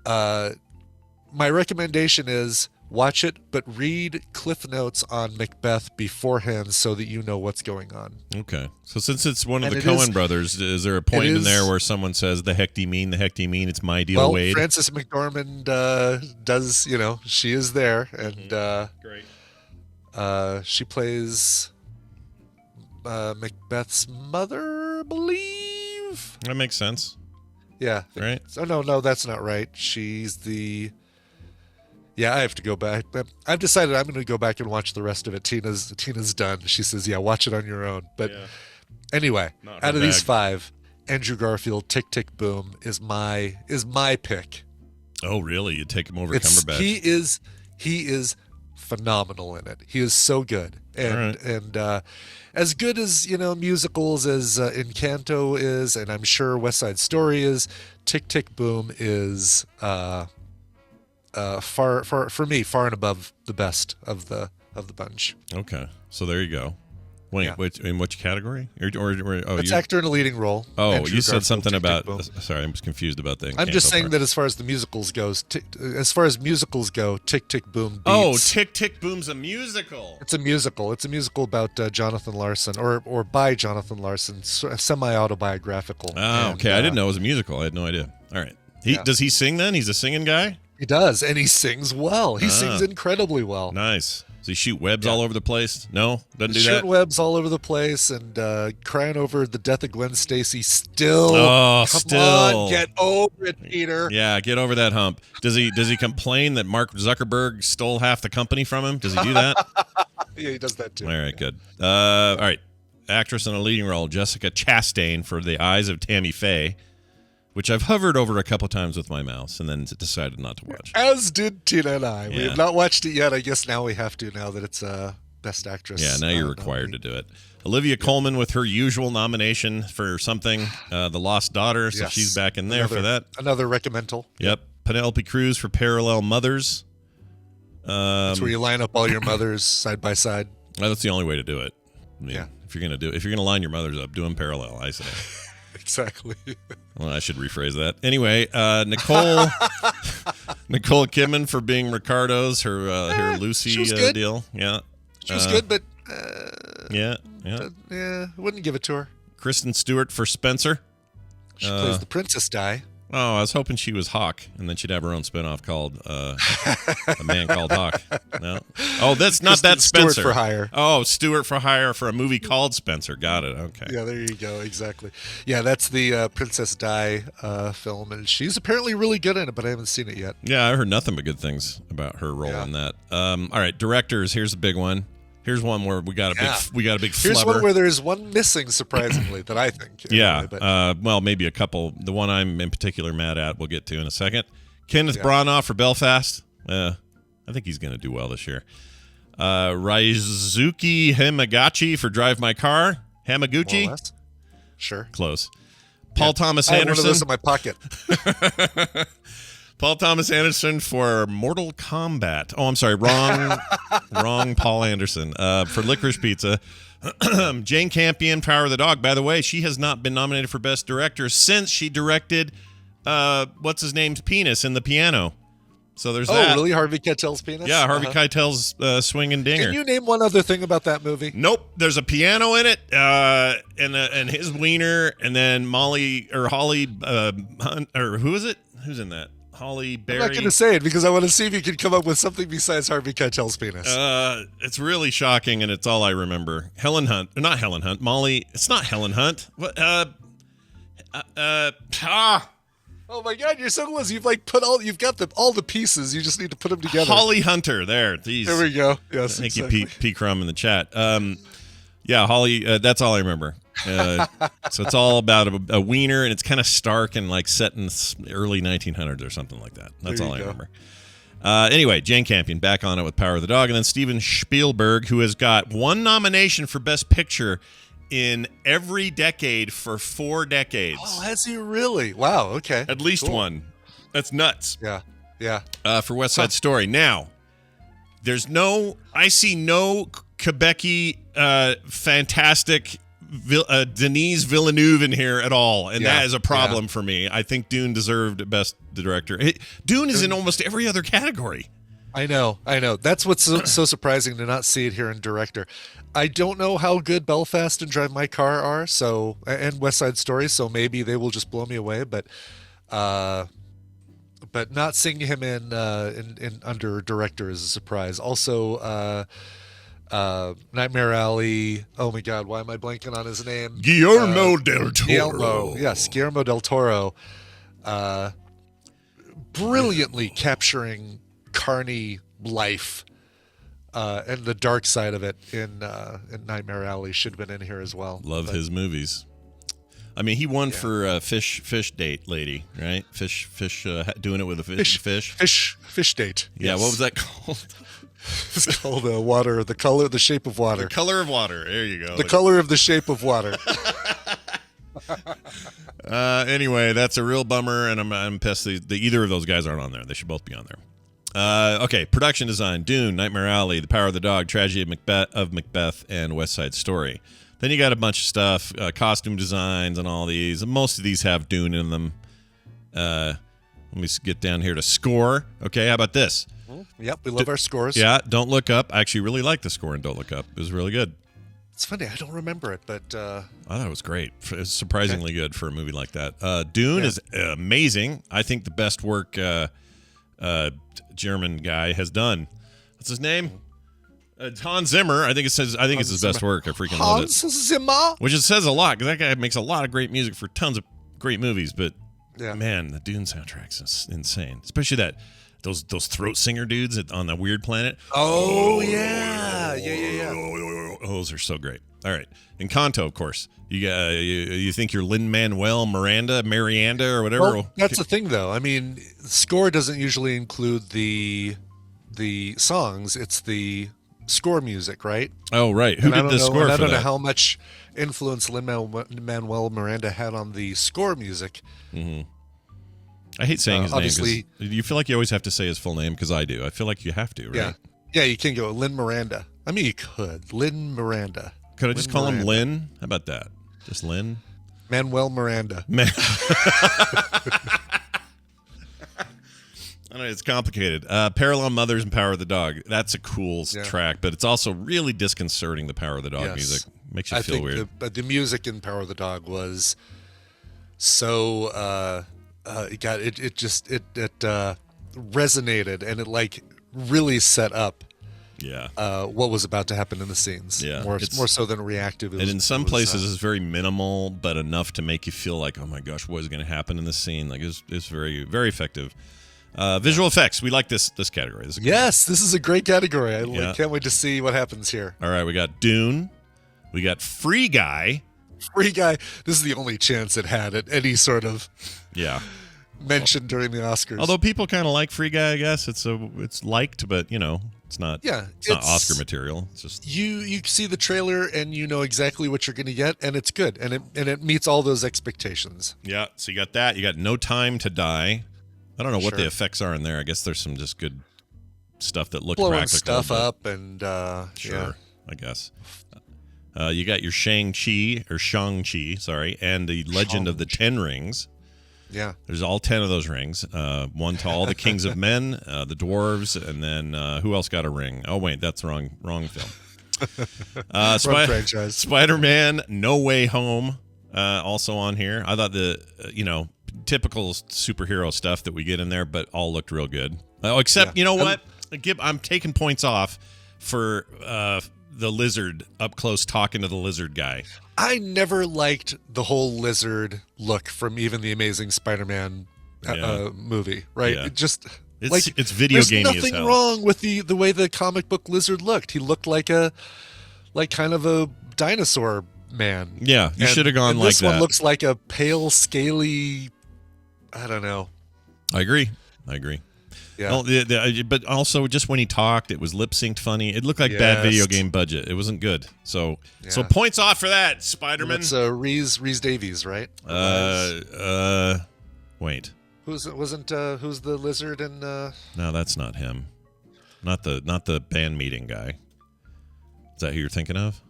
my recommendation is watch it, but read Cliff Notes on Macbeth beforehand so that you know what's going on. Okay. So since it's one of And the it Coen is- brothers, is there a point it in is- there where someone says, the heck do you mean? The heck do you mean? It's my deal, Well, Wade. Frances McDormand does, she is there, and Great. she plays Macbeth's mother, I believe. That makes sense. Yeah. Right. So no, that's not right. She's the. Yeah, I have to go back. I've decided I'm going to go back and watch the rest of it. Tina's done. She says, "Yeah, watch it on your own." But anyway, Not her out of these bag. five, Andrew Garfield, Tick Tick Boom is my pick. Oh, really? You take him over Cumberbatch? He is phenomenal in it. He is so good, and as good as musicals as Encanto is, and I'm sure West Side Story is. Tick Tick Boom is far for me, far and above the best of the bunch. Okay, so there you go. Wait, Yeah. in which category? It's actor in a leading role. Oh, Andrew you said Garfield, something Tick, Tick, about. Boom. Sorry, I'm just confused about the. I'm just Encanto saying part. that as far as the musicals goes, as far as musicals go, Tick Tick Boom beats. Oh, Tick Tick Boom's a musical. It's a musical. It's a musical about Jonathan Larson, or by Jonathan Larson, semi-autobiographical. Oh, okay. I didn't know it was a musical. I had no idea. All right. Does he sing then? He's a singing guy? He does, and he sings well. He sings incredibly well. Nice. Does he shoot webs all over the place? No? Doesn't do that? Shooting webs all over the place and crying over the death of Gwen Stacy. Still, come on, get over it, Peter. Yeah, get over that hump. Does he complain that Mark Zuckerberg stole half the company from him? Does he do that? Yeah, he does that too. All right, good. All right. Actress in a leading role, Jessica Chastain for The Eyes of Tammy Faye, which I've hovered over a couple times with my mouse and then decided not to watch. As did Tina and I. We Yeah. have not watched it yet. I guess now we have to, now that it's Best Actress. Yeah, now you're required to do it. Olivia Colman with her usual nomination for something, The Lost Daughter, so Yes. she's back in there for that. Another recommendal. Yep. Penelope Cruz for Parallel Mothers. That's where you line up all your mothers side by side. Well, that's the only way to do it. I mean, Yeah. if you're gonna line your mothers up, do them parallel, I say. Exactly. Well, I should rephrase that. Anyway, Nicole Kidman for being Ricardo's, her Lucy she was good. deal. Yeah. She was good, but Yeah. wouldn't give it to her. Kristen Stewart for Spencer. She plays the Princess Di. Oh, I was hoping she was Hawk, and then she'd have her own spinoff called A Man Called Hawk. No. Oh, that's not Kristen that Spencer. Stewart for Hire. Oh, Stewart for Hire for a movie called Spencer. Got it. Okay. Yeah, there you go. Exactly. Yeah, that's the Princess Di film, and she's apparently really good in it, but I haven't seen it yet. Yeah, I heard nothing but good things about her role in that. All right, directors. Here's a big one. Here's one where we got a big Here's flubber. one where there's one missing, surprisingly, that I think. Yeah. Anyway, but Well, maybe a couple. The one I'm in particular mad at, we'll get to in a second. Kenneth Branagh for Belfast. I think he's going to do well this year. Raizuki Hamaguchi for Drive My Car. more or Hamaguchi? less. Sure. Close. Paul Thomas I have one of Anderson. those in my pocket. Paul Thomas Anderson for Mortal Kombat. Oh, I'm sorry. Wrong Paul Anderson. For Licorice Pizza. Jane Campion, Power of the Dog. By the way, she has not been nominated for Best Director since she directed what's his name's penis in The Piano. So there's that. Oh, really? Harvey Keitel's penis? Yeah, Harvey Keitel's Swingin' Dinger. Can you name one other thing about that movie? Nope. There's a piano in it, and his wiener, and then Holly Hunt, or who is it? Who's in that? Holly Berry. I'm not going to say it because I want to see if you can come up with something besides Harvey Keitel's penis. It's really shocking, and it's all I remember. Helen Hunt, not Helen Hunt. Molly. It's not Helen Hunt. What? Oh my God, you're so close. You've got all the pieces. You just need to put them together. Holly Hunter. There. Jeez. There we go. Yes. Thank exactly. you, P. Crumb in the chat. Yeah, Holly. That's all I remember. So it's all about a wiener, and it's kind of stark and like set in early 1900s or something like that. That's all I remember. Anyway, Jane Campion back on it with Power of the Dog, and then Steven Spielberg, who has got one nomination for Best Picture in every decade for 4 decades. Oh, has he really? Wow. Okay. At least one. That's nuts. Yeah. Yeah. For West Side Story. Now, I see no Quebec-y, fantastic Denis Villeneuve in here at all, and that is a problem for me. I think Dune deserved Best Director. Dune is in almost every other category. I know. That's what's so surprising to not see it here in director. I don't know how good Belfast and Drive My Car are, and West Side Story, so maybe they will just blow me away. But not seeing him in under director is a surprise. Also, Nightmare Alley. Oh my God, why am I blanking on his name? Guillermo Del Toro. Guillermo Del Toro. Brilliantly capturing carny life and the dark side of it in Nightmare Alley. Should have been in here as well. Love his movies. I mean, he won for fish date lady, right? Fish doing it with a fish. Fish date. Yeah, Yes. what was that called? It's called the shape of water. The Color of Water. There you go. The color of the shape of water. Anyway, that's a real bummer, and I'm pissed. Either of those guys aren't on there. They should both be on there. Okay, production design: Dune, Nightmare Alley, The Power of the Dog, Tragedy of Macbeth, and West Side Story. Then you got a bunch of stuff, costume designs and all these. Most of these have Dune in them. Let me get down here to score. Okay, how about this? Yep, we love our scores. Yeah, Don't Look Up. I actually really like the score in Don't Look Up. It was really good. It's funny, I don't remember it, but... I thought it was great. It's surprisingly good for a movie like that. Dune is amazing. I think the best work German guy has done. What's his name? Hans Zimmer. I think it's his best work. I freaking love it. Hans Zimmer. Which it says a lot, because that guy makes a lot of great music for tons of great movies. But man, the Dune soundtrack's insane. Especially those throat singer dudes on the Weird Planet. Oh yeah. Those are so great. All right, Encanto, of course. You think you're Lin-Manuel Miranda, or whatever? Well, that's the thing, though. I mean, the score doesn't usually include the songs. It's the score music, right? Oh, right. Who did the score for that? I don't know how much influence Lin-Manuel Miranda had on the score music. Mm-hmm. I hate saying his obviously, name. You feel like you always have to say his full name, because I do. I feel like you have to, right? Yeah, you can go Lin Miranda. I mean, you could. Lin Miranda. Could I just call him Lin? How about that? Just Lin? Manuel Miranda. I know, it's complicated. Parallel Mothers and Power of the Dog. That's a cool track, but it's also really disconcerting, the Power of the Dog music. Makes you feel weird. The music in Power of the Dog was so it resonated, and it like really set up what was about to happen in the scenes. Yeah, more so than reactive. And in some places, it's very minimal, but enough to make you feel like, oh my gosh, what is going to happen in this scene? Like it's very, very effective. Visual effects. We like this category. This is a great category. I can't wait to see what happens here. All right, we got Dune. We got Free Guy. Free Guy. This is the only chance it had at any sort of mention during the Oscars. Although people kind of like Free Guy, I guess it's liked, but it's not. Yeah, it's not Oscar material. It's just you see the trailer and you know exactly what you're going to get, and it's good, and it meets all those expectations. Yeah. So you got that. You got No Time to Die. I don't know what the effects are in there. I guess there's some just good stuff that look blowing practical. Stuff up and sure, I guess. You got your Shang-Chi, sorry, and the Legend of the Ten Rings. Yeah. There's all 10 of those rings. One to all the kings of men, the dwarves, and then who else got a ring? Oh, wait, that's wrong film. Franchise. Spider-Man, No Way Home, also on here. I thought the, typical superhero stuff that we get in there, but all looked real good. Except, you know what? I'm taking points off for the lizard up close talking to the lizard guy. I never liked the whole lizard look from even the Amazing Spider-Man movie, right? Yeah. It's video gamey as hell. There's nothing wrong with the way the comic book lizard looked. He looked like kind of a dinosaur man. Yeah, you should have gone like that. This one looks like a pale, scaly, I don't know. I agree. Yeah. Well, but also just when he talked, it was lip synced funny. It looked like bad video game budget. It wasn't good. So points off for that, Spider-Man. It's Rhys Davies, right? Wait. Who's the lizard in? No, that's not him. Not the band meeting guy. Is that who you're thinking of?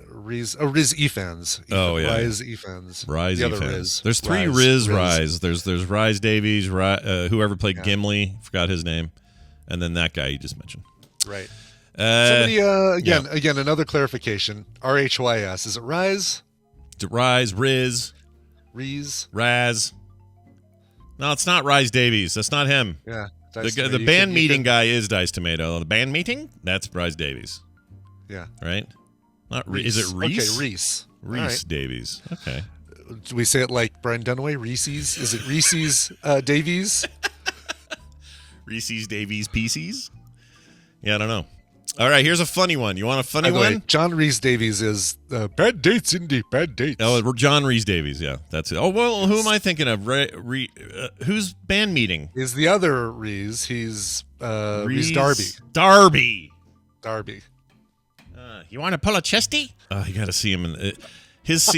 Riz Ifans. Oh yeah, Riz Ifans. Riz Ifans. There's three Riz. There's Riz Davies, whoever played Gimli, forgot his name, and then that guy you just mentioned. Right. Somebody again another clarification. RHYS. Is it Riz? Riz. Raz. No, it's not Riz Davies. That's not him. Yeah. The band meeting guy is Dice Tomato. The band meeting? That's Riz Davies. Yeah. Right? Is it Reese? Okay, Reese. Reese Davies. Okay. Do we say it like Brian Dunaway? Reese's? Is it Reese's Davies? Reese's Davies Pieces? Yeah, I don't know. All right, here's a funny one. You want a funny one? John Rhys Davies is Bad Dates, Indy. Bad Dates. Oh, John Rhys Davies. Yeah, that's it. Oh, well, who am I thinking of? Who's band meeting? Is the other Rhys. He's Rhys Darby. Darby. You want to pull a chesty? Oh, you got to see him in his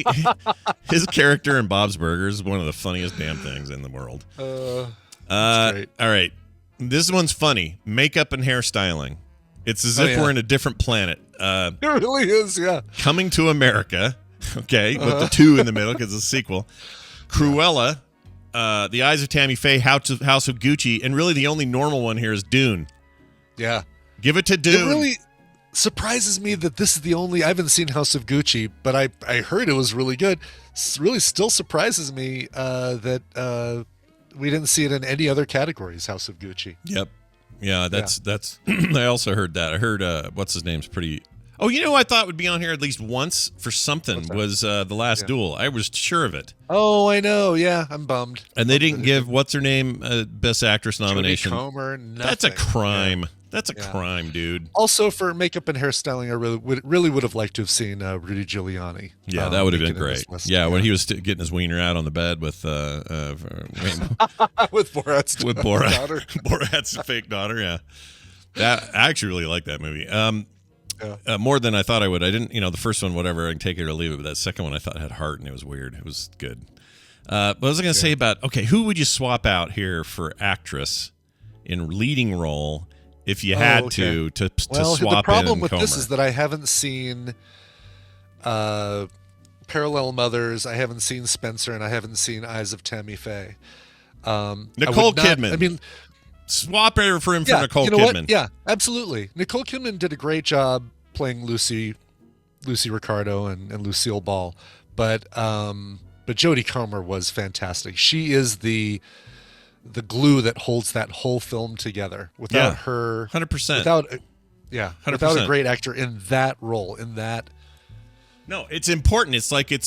character in Bob's Burgers is one of the funniest damn things in the world. That's great. All right. This one's funny. Makeup and hairstyling. It's as if we're in a different planet. It really is, yeah. Coming to America, okay, with the 2 in the middle because it's a sequel. Cruella, The Eyes of Tammy Faye, House of Gucci, and really the only normal one here is Dune. Yeah. Give it to Dune. It really surprises me that this is the only... I haven't seen House of Gucci, but I heard it was really good. It really still surprises me that we didn't see it in any other categories, House of Gucci. Yep. Yeah, that's I also heard that. I heard what's his name's pretty. Oh, you know who I thought would be on here at least once for something was The Last Duel. I was sure of it. Oh, I know. Yeah, I'm bummed. And they didn't give what's her name Best Actress nomination. Jodie Comer, nothing. That's a crime. Yeah. That's a crime, dude. Also, for makeup and hairstyling, I really would have liked to have seen Rudy Giuliani. Yeah, that would have been great. Yeah, when he was getting his wiener out on the bed with with Borat's daughter. Borat's fake daughter. Yeah, I actually really like that movie. More than I thought I would. I didn't. The first one, whatever, I can take it or leave it. But that second one, I thought had heart and it was weird. It was good. What was I going to say about? Okay, who would you swap out here for actress in leading role? If you had to swap in the problem with Comer. this is that I haven't seen Parallel Mothers, I haven't seen Spencer, and I haven't seen Eyes of Tammy Faye. Nicole Kidman. I mean, swap her for Nicole Kidman. What? Yeah, absolutely. Nicole Kidman did a great job playing Lucy Ricardo and Lucille Ball, but Jodie Comer was fantastic. She is the glue that holds that whole film together. Without her, 100%. Without a great actor in that role, No, it's important. It's like you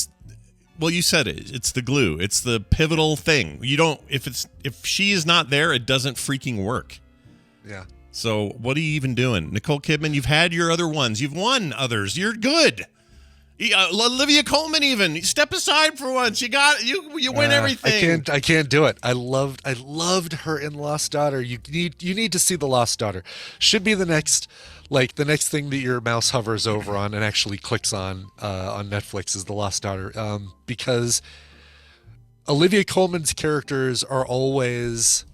said it. It's the glue. It's the pivotal thing. You don't if she is not there, it doesn't freaking work. Yeah. So what are you even doing, Nicole Kidman? You've had your other ones. You've won others. You're good. Olivia Colman, even step aside for once. You win everything. I can't do it. I loved her in Lost Daughter. You need to see The Lost Daughter. Should be the next thing that your mouse hovers over on and actually clicks on Netflix is The Lost Daughter. Because Olivia Colman's characters are always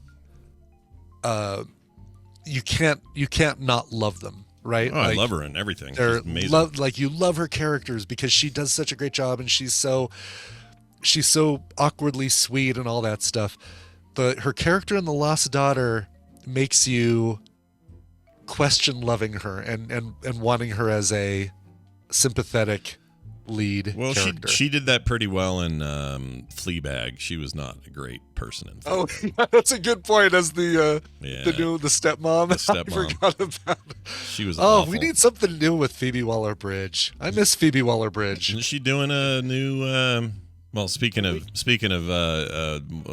you can't not love them. Right? Oh, I love her in everything. They're She's amazing. You love her characters because she does such a great job and she's so awkwardly sweet and all that stuff. Her character in The Lost Daughter makes you question loving her and wanting her as a sympathetic lead character. She did that pretty well in Fleabag. She was not a great person in Fleabag. Oh, yeah, that's a good point. As the stepmom. The stepmom. I forgot about it. She was awful. We need something new with Phoebe Waller-Bridge. I miss Phoebe Waller-Bridge. Isn't she doing a new? Speaking of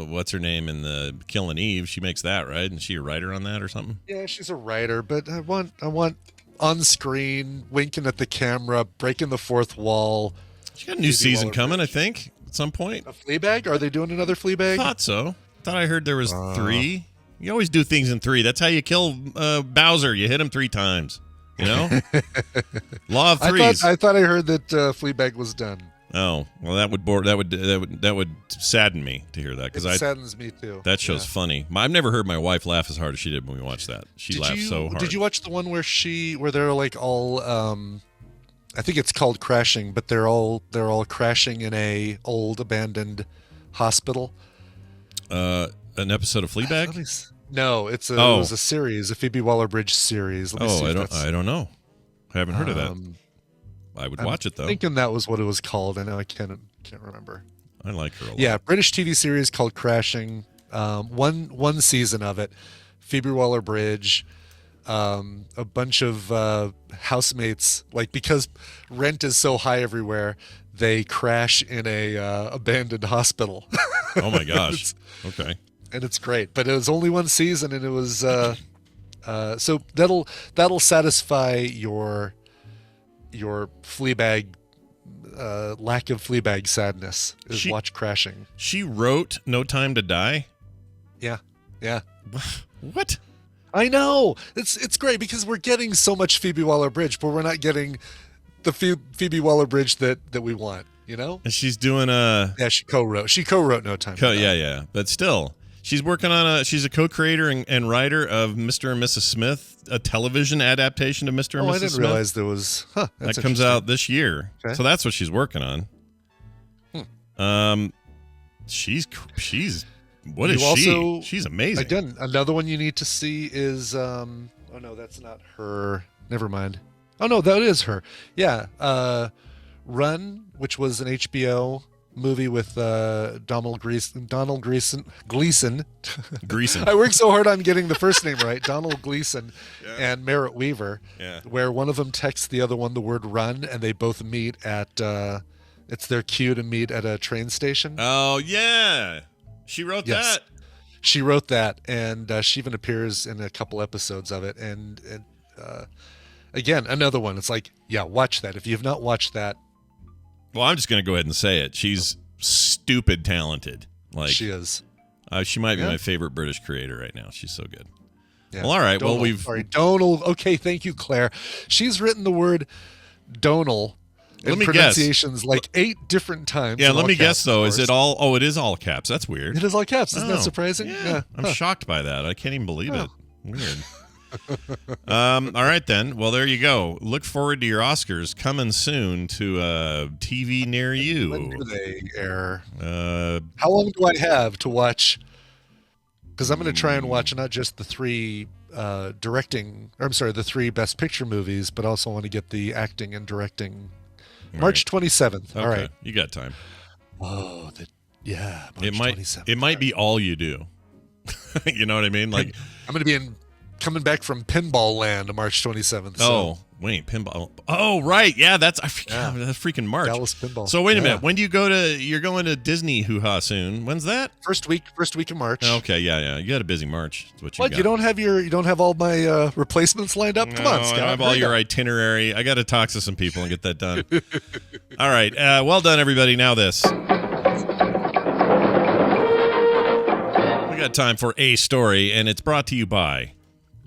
what's her name in the Killing Eve? She makes that, right? Isn't she a writer on that or something? Yeah, she's a writer, but I want on screen, winking at the camera, breaking the fourth wall. She got a new season coming, I think, at some point. A Fleabag? Are they doing another Fleabag? Thought so. Thought I heard there was 3. You always do things in 3. That's how you kill Bowser. You hit him 3 times. You know? Law of threes. I thought I heard that Fleabag was done. Oh, well, that would sadden me to hear that because it saddens me too. That show's funny. I've never heard my wife laugh as hard as she did when we watched that. She laughed so hard. Did you watch the one where they're like all? I think it's called Crashing, but they're all crashing in a old abandoned hospital. An episode of Fleabag? No, it was a series, a Phoebe Waller-Bridge series. I don't know. I haven't heard of that. I would watch it though. Thinking that was what it was called. I know I can't remember. I like her a lot. Yeah, British TV series called Crashing. One season of it. Phoebe Waller-Bridge, a bunch of housemates. Because rent is so high everywhere, they crash in a abandoned hospital. Oh my gosh! Okay. And it's great, but it was only one season, and it was so that'll satisfy your Fleabag lack of Fleabag sadness is watch Crashing. She wrote No Time to Die? Yeah. What? I know. It's great because we're getting so much Phoebe Waller-Bridge, but we're not getting the Phoebe Waller-Bridge that we want, you know? And she's doing Yeah, she co-wrote No Time to Die. Yeah. But still, She's working on she's a co-creator and writer of Mr. and Mrs. Smith, a television adaptation of Mr. and Mrs. I didn't Smith. realize there was. That comes out this year. Okay. So that's what she's working on. She's what is she? She's amazing. Again, another one you need to see is oh no, that's not her. Never mind. Oh no, that is her. Yeah, Run, which was an HBO movie with Donald Gleason. Gleason. I worked so hard on getting the first name right. Donald Gleason and Merritt Weaver. Yeah. Where one of them texts the other one the word "run," and they both meet at. It's their cue to meet at a train station. Oh yeah, she wrote that. She wrote that, and she even appears in a couple episodes of it. And again, another one. It's like, yeah, watch that. If you have not watched that. Well, I'm just going to go ahead and say it. She's stupid talented. Like she is. She might be my favorite British creator right now. She's so good. Yeah. Well, all right. Donal. Okay, thank you, Claire. She's written the word Donal in pronunciations like 8 different times. Yeah, let me guess though. Is it all? Oh, it is all caps. That's weird. It is all caps. Isn't that surprising? Yeah. I'm shocked by that. I can't even believe it. Weird. All right then. Well, there you go. Look forward to your Oscars coming soon to TV near you. When do they air? How long do I have to watch? Because I'm going to try and watch not just the 3 the 3 Best Picture movies, but also want to get the acting and directing. March 27th. Okay. All right, you got time. Oh, March it might 27th. It might be all you do. You know what I mean? Like I'm going to be coming back from Pinball Land on March 27th. Oh, wait, Pinball. Oh, right. Yeah, that's freaking March. Dallas Pinball. So wait a minute. When do you you're going to Disney hoo-ha soon. When's that? First week of March. Okay, yeah. You got a busy March. That's what you got. You don't have all my replacements lined up? Come on, Scott. I have all your itinerary. I got to talk to some people and get that done. All right. Well done, everybody. Now this. We got time for a story, and it's brought to you by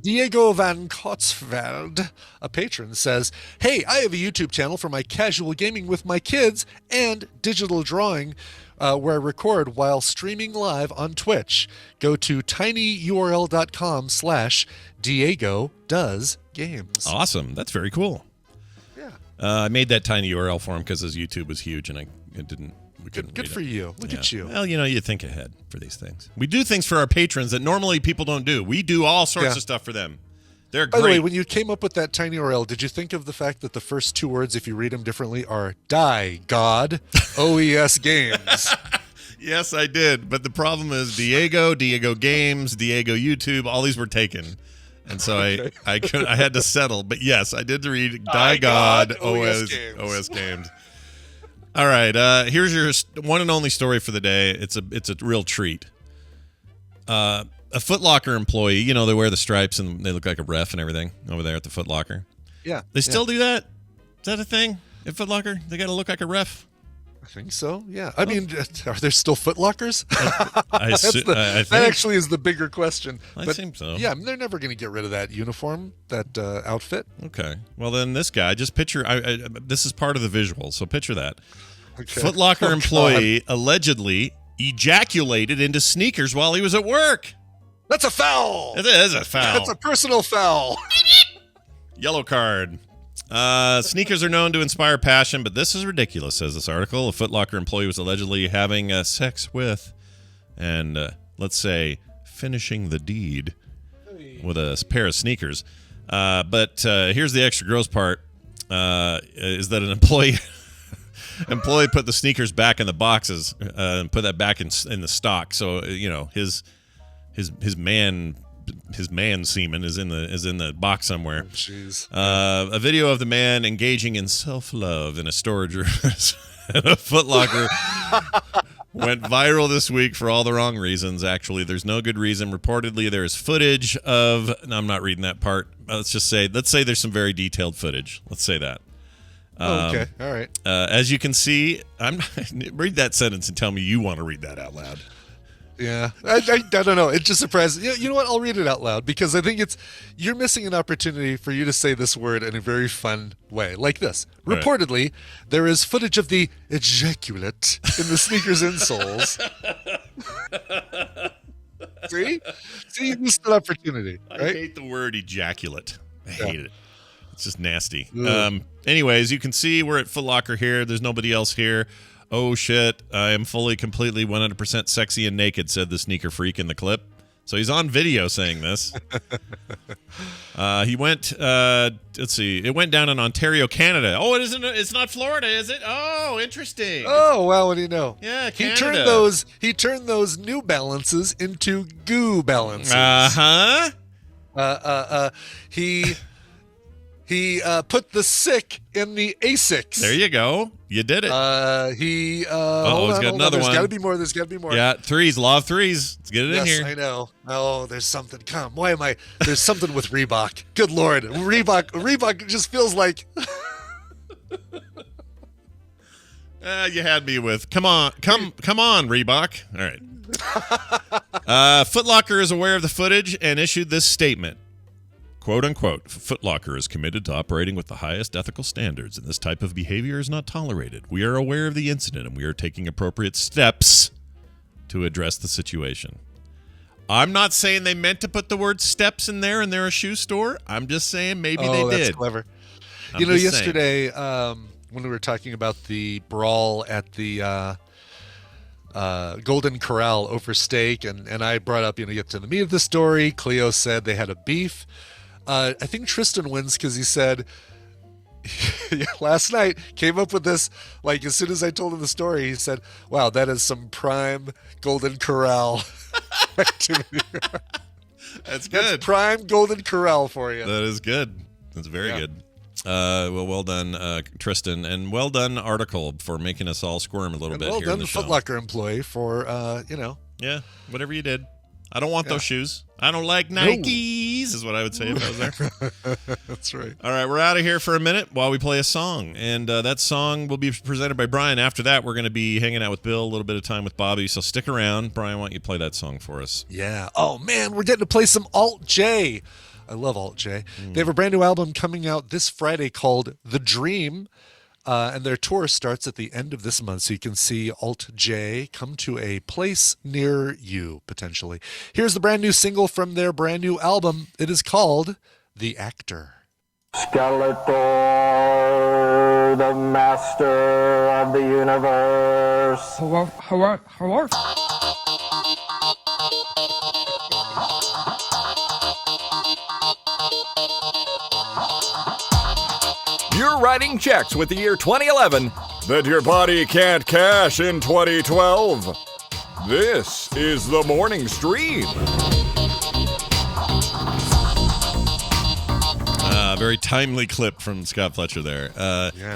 Diego Van Kotzveld, a patron, says, "Hey, I have a YouTube channel for my casual gaming with my kids and digital drawing where I record while streaming live on Twitch. Go to tinyurl.com/Diego Does Games." Awesome. That's very cool. Yeah. I made that tiny URL for him because his YouTube was huge and we couldn't Good for you. Look at you. Well, you think ahead for these things. We do things for our patrons that normally people don't do. We do all sorts of stuff for them. They're great. By the way, when you came up with that tiny URL, did you think of the fact that the first 2 words, if you read them differently, are Die, God, OES Games? Yes, I did. But the problem is Diego Games, Diego YouTube, all these were taken. And so I had to settle. But yes, I did read Die, God, OS Games. All right, here's your one and only story for the day. It's a real treat. A Foot Locker employee, they wear the stripes and they look like a ref and everything over there at the Foot Locker. Yeah. They still do that? Is that a thing at Foot Locker? They got to look like a ref? I think so, yeah. I mean, are there still Foot Lockers? I think. That actually is the bigger question. I think so. Yeah, they're never going to get rid of that uniform, that outfit. Okay. Well, then this guy, just picture, this is part of the visual, so picture that. Okay. Foot Locker employee allegedly ejaculated into sneakers while he was at work. That's a foul. It is a foul. That's a personal foul. Yellow card. Sneakers are known to inspire passion, but this is ridiculous, says this article. A Foot Locker employee was allegedly having sex with, and let's say, finishing the deed with a pair of sneakers. But here's the extra gross part, is that an employee put the sneakers back in the boxes and put that back in the stock. So, his man semen is in the box somewhere. Oh, jeez. A video of the man engaging in self-love in a storage room at a Foot Locker went viral this week for all the wrong reasons. Actually, there's no good reason. Reportedly, there is footage of. No, I'm not reading that part. Let's say there's some very detailed footage. Let's say that. Okay. All right. As you can see, read that sentence and tell me you want to read that out loud. Yeah, I don't know. It just surprises. You know what? I'll read it out loud because I think you're missing an opportunity for you to say this word in a very fun way, like this. Right. Reportedly, there is footage of the ejaculate in the sneakers insoles. See, you missed an opportunity, I right? hate the word ejaculate. I hate it. It's just nasty. Ugh. Anyways, you can see we're at Foot Locker here. There's nobody else here. Oh, shit. I am fully, completely, 100% sexy and naked, said the sneaker freak in the clip. So he's on video saying this. He went, let's see, it went down in Ontario, Canada. Oh, it's not Florida, is it? Oh, interesting. Oh, well, what do you know? Yeah, He Canada. turned those New Balances into Goo Balances. Uh-huh. He put the sick in the Asics. There you go. You did it. He's got another one. There's got to be more. There's got to be more. Yeah, threes. Law of threes. Let's get it in here. Yes, I know. Oh, there's something. Come. Why am I? There's something with Reebok. Good Lord. Reebok just feels like. You had me with. Come on, Reebok. All right. Foot Locker is aware of the footage and issued this statement. Quote unquote, Foot Locker is committed to operating with the highest ethical standards, and this type of behavior is not tolerated. We are aware of the incident, and we are taking appropriate steps to address the situation. I'm not saying they meant to put the word steps in there and they're a shoe store. I'm just saying maybe they did. That's clever. I'm just yesterday, when we were talking about the brawl at the Golden Corral over steak, and I brought up, get to the meat of the story. Cleo said they had a beef. I think Tristan wins because he said last night came up with this, like as soon as I told him the story, he said, wow, that is some prime Golden Corral activity. That's good. That's prime Golden Corral for you. That is good. That's very good. Well done, Tristan, and well done, article, for making us all squirm a little bit well here done, in the show. Foot Locker employee, for Yeah, whatever you did. I don't want those shoes. I don't like Nikes, is what I would say if I was there. That's right. All right, we're out of here for a minute while we play a song. And that song will be presented by Brian. After that, we're going to be hanging out with Bill, a little bit of time with Bobby. So stick around. Brian, why don't you play that song for us? Yeah. Oh, man, we're getting to play some Alt J. I love Alt J. They have a brand new album coming out this Friday called The Dream. And their tour starts at the end of this month, so you can see Alt J come to a place near you, potentially. Here's the brand new single from their brand new album. It is called The Actor. Skeletor, the master of the universe. Hello. You're writing checks with the year 2011 that your body can't cash in 2012. This is the morning stream. Very timely clip from Scott Fletcher there.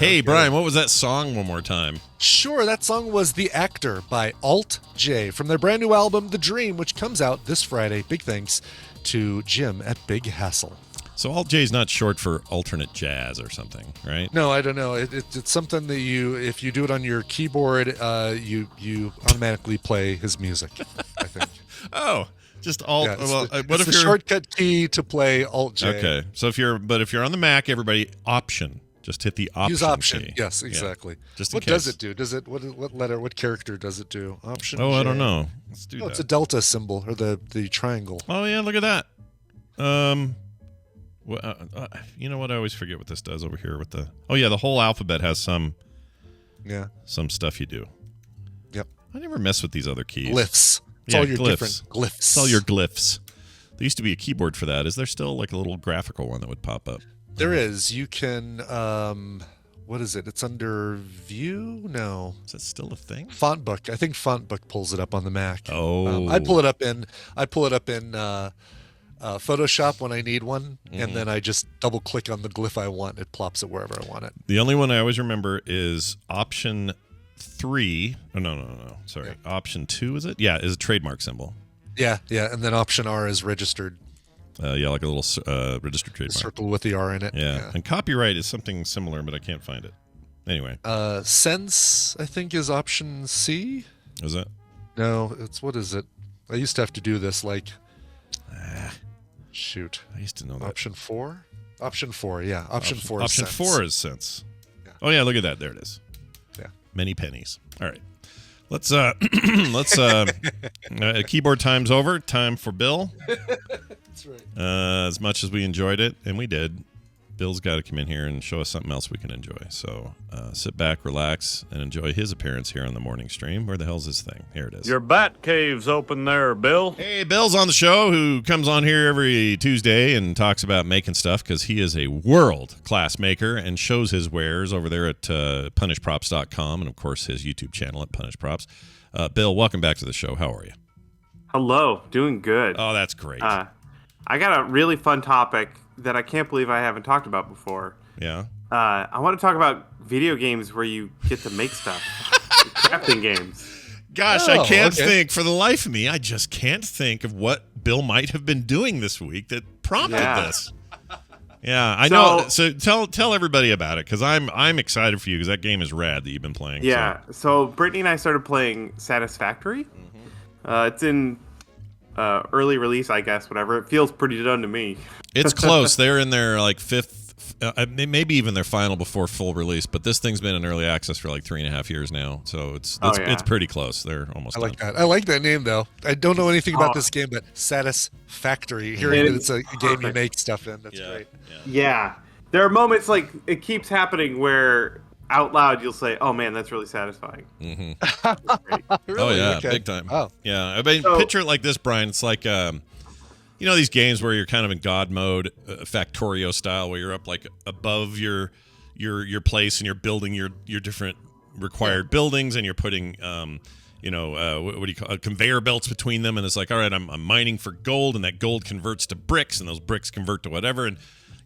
Hey, Brian, what was that song one more time? Sure, that song was The Actor by Alt J from their brand new album, The Dream, which comes out this Friday. Big thanks to Jim at Big Hassle. So Alt J is not short for alternate jazz or something, right? No, I don't know. It's something that if you do it on your keyboard, you automatically play his music, I think. Oh, just Alt. Yeah, well, what if the you're shortcut key to play Alt J? Okay, so if you're on the Mac, everybody Option. Just hit the Option. Use Option. key. Yes, exactly. Yeah. Just in what case. does it do? Does it what character does it do? Option. Oh, J. I don't know. Let's do that. It's a delta symbol or the triangle. Oh yeah, look at that. You know what? I always forget what this does over here with the. Oh yeah, the whole alphabet has some stuff you do. Yep. I never mess with these other keys. Glyphs. It's all your different glyphs. It's all your glyphs. There used to be a keyboard for that. Is there still like a little graphical one that would pop up? There is. You can. What is it? It's under View. No. Is that still a thing? Font Book. I think Font Book pulls it up on the Mac. Oh. I pull it up in Photoshop when I need one, and then I just double click on the glyph I want. It plops it wherever I want it. The only one I always remember is Option 3. Oh, no. Sorry. Yeah. Option 2, is it? Yeah, is a trademark symbol. Yeah, and then Option R is registered. Yeah, like a little registered trademark. Circle with the R in it. Yeah. And copyright is something similar, but I can't find it. Anyway. Sense, I think, is Option C. Is it? No, what is it? I used to have to do this shoot. I used to know that. Option 4? Option 4, yeah. Option 4 is Option Sense. 4 is Sense. Yeah. Oh, yeah, look at that. There it is. Yeah. Many pennies. All right. Let's keyboard time's over. Time for Bill. That's right. As much as we enjoyed it, and we did, Bill's got to come in here and show us something else we can enjoy. So sit back, relax, and enjoy his appearance here on the morning stream. Where the hell's this thing? Here it is. Your bat cave's open there, Bill. Hey, Bill's on the show, who comes on here every Tuesday and talks about making stuff because he is a world-class maker and shows his wares over there at punishprops.com and, of course, his YouTube channel at Punish Props. Bill, welcome back to the show. How are you? Hello. Doing good. Oh, that's great. I got a really fun topic that I can't believe I haven't talked about before. Yeah. I want to talk about video games where you get to make stuff. Crafting games. Gosh, I can't think for the life of me. I just can't think of what Bill might have been doing this week that prompted this. Yeah, I know. So tell everybody about it, because I'm excited for you, because that game is rad that you've been playing. Yeah. So Brittany and I started playing Satisfactory. It's in early release, I guess. Whatever. It feels pretty done to me. It's close. They're in their like fifth, maybe even their final before full release. But this thing's been in early access for like 3.5 years now, so it's pretty close. They're almost. I like that. I like that name though. I don't know anything about this game, but Satisfactory. Hearing that it's a game you make stuff in, that's great. Yeah. There are moments like it keeps happening where out loud you'll say, "Oh man, that's really satisfying." Mm-hmm. Really? Oh yeah, Okay. big time. Oh. Yeah. I mean, picture it like this, Brian. It's like you know these games where you're kind of in God mode, Factorio style, where you're up like above your place and you're building your different required buildings, and you're putting what do you call conveyor belts between them, and it's like, all right, I'm mining for gold, and that gold converts to bricks, and those bricks convert to whatever, and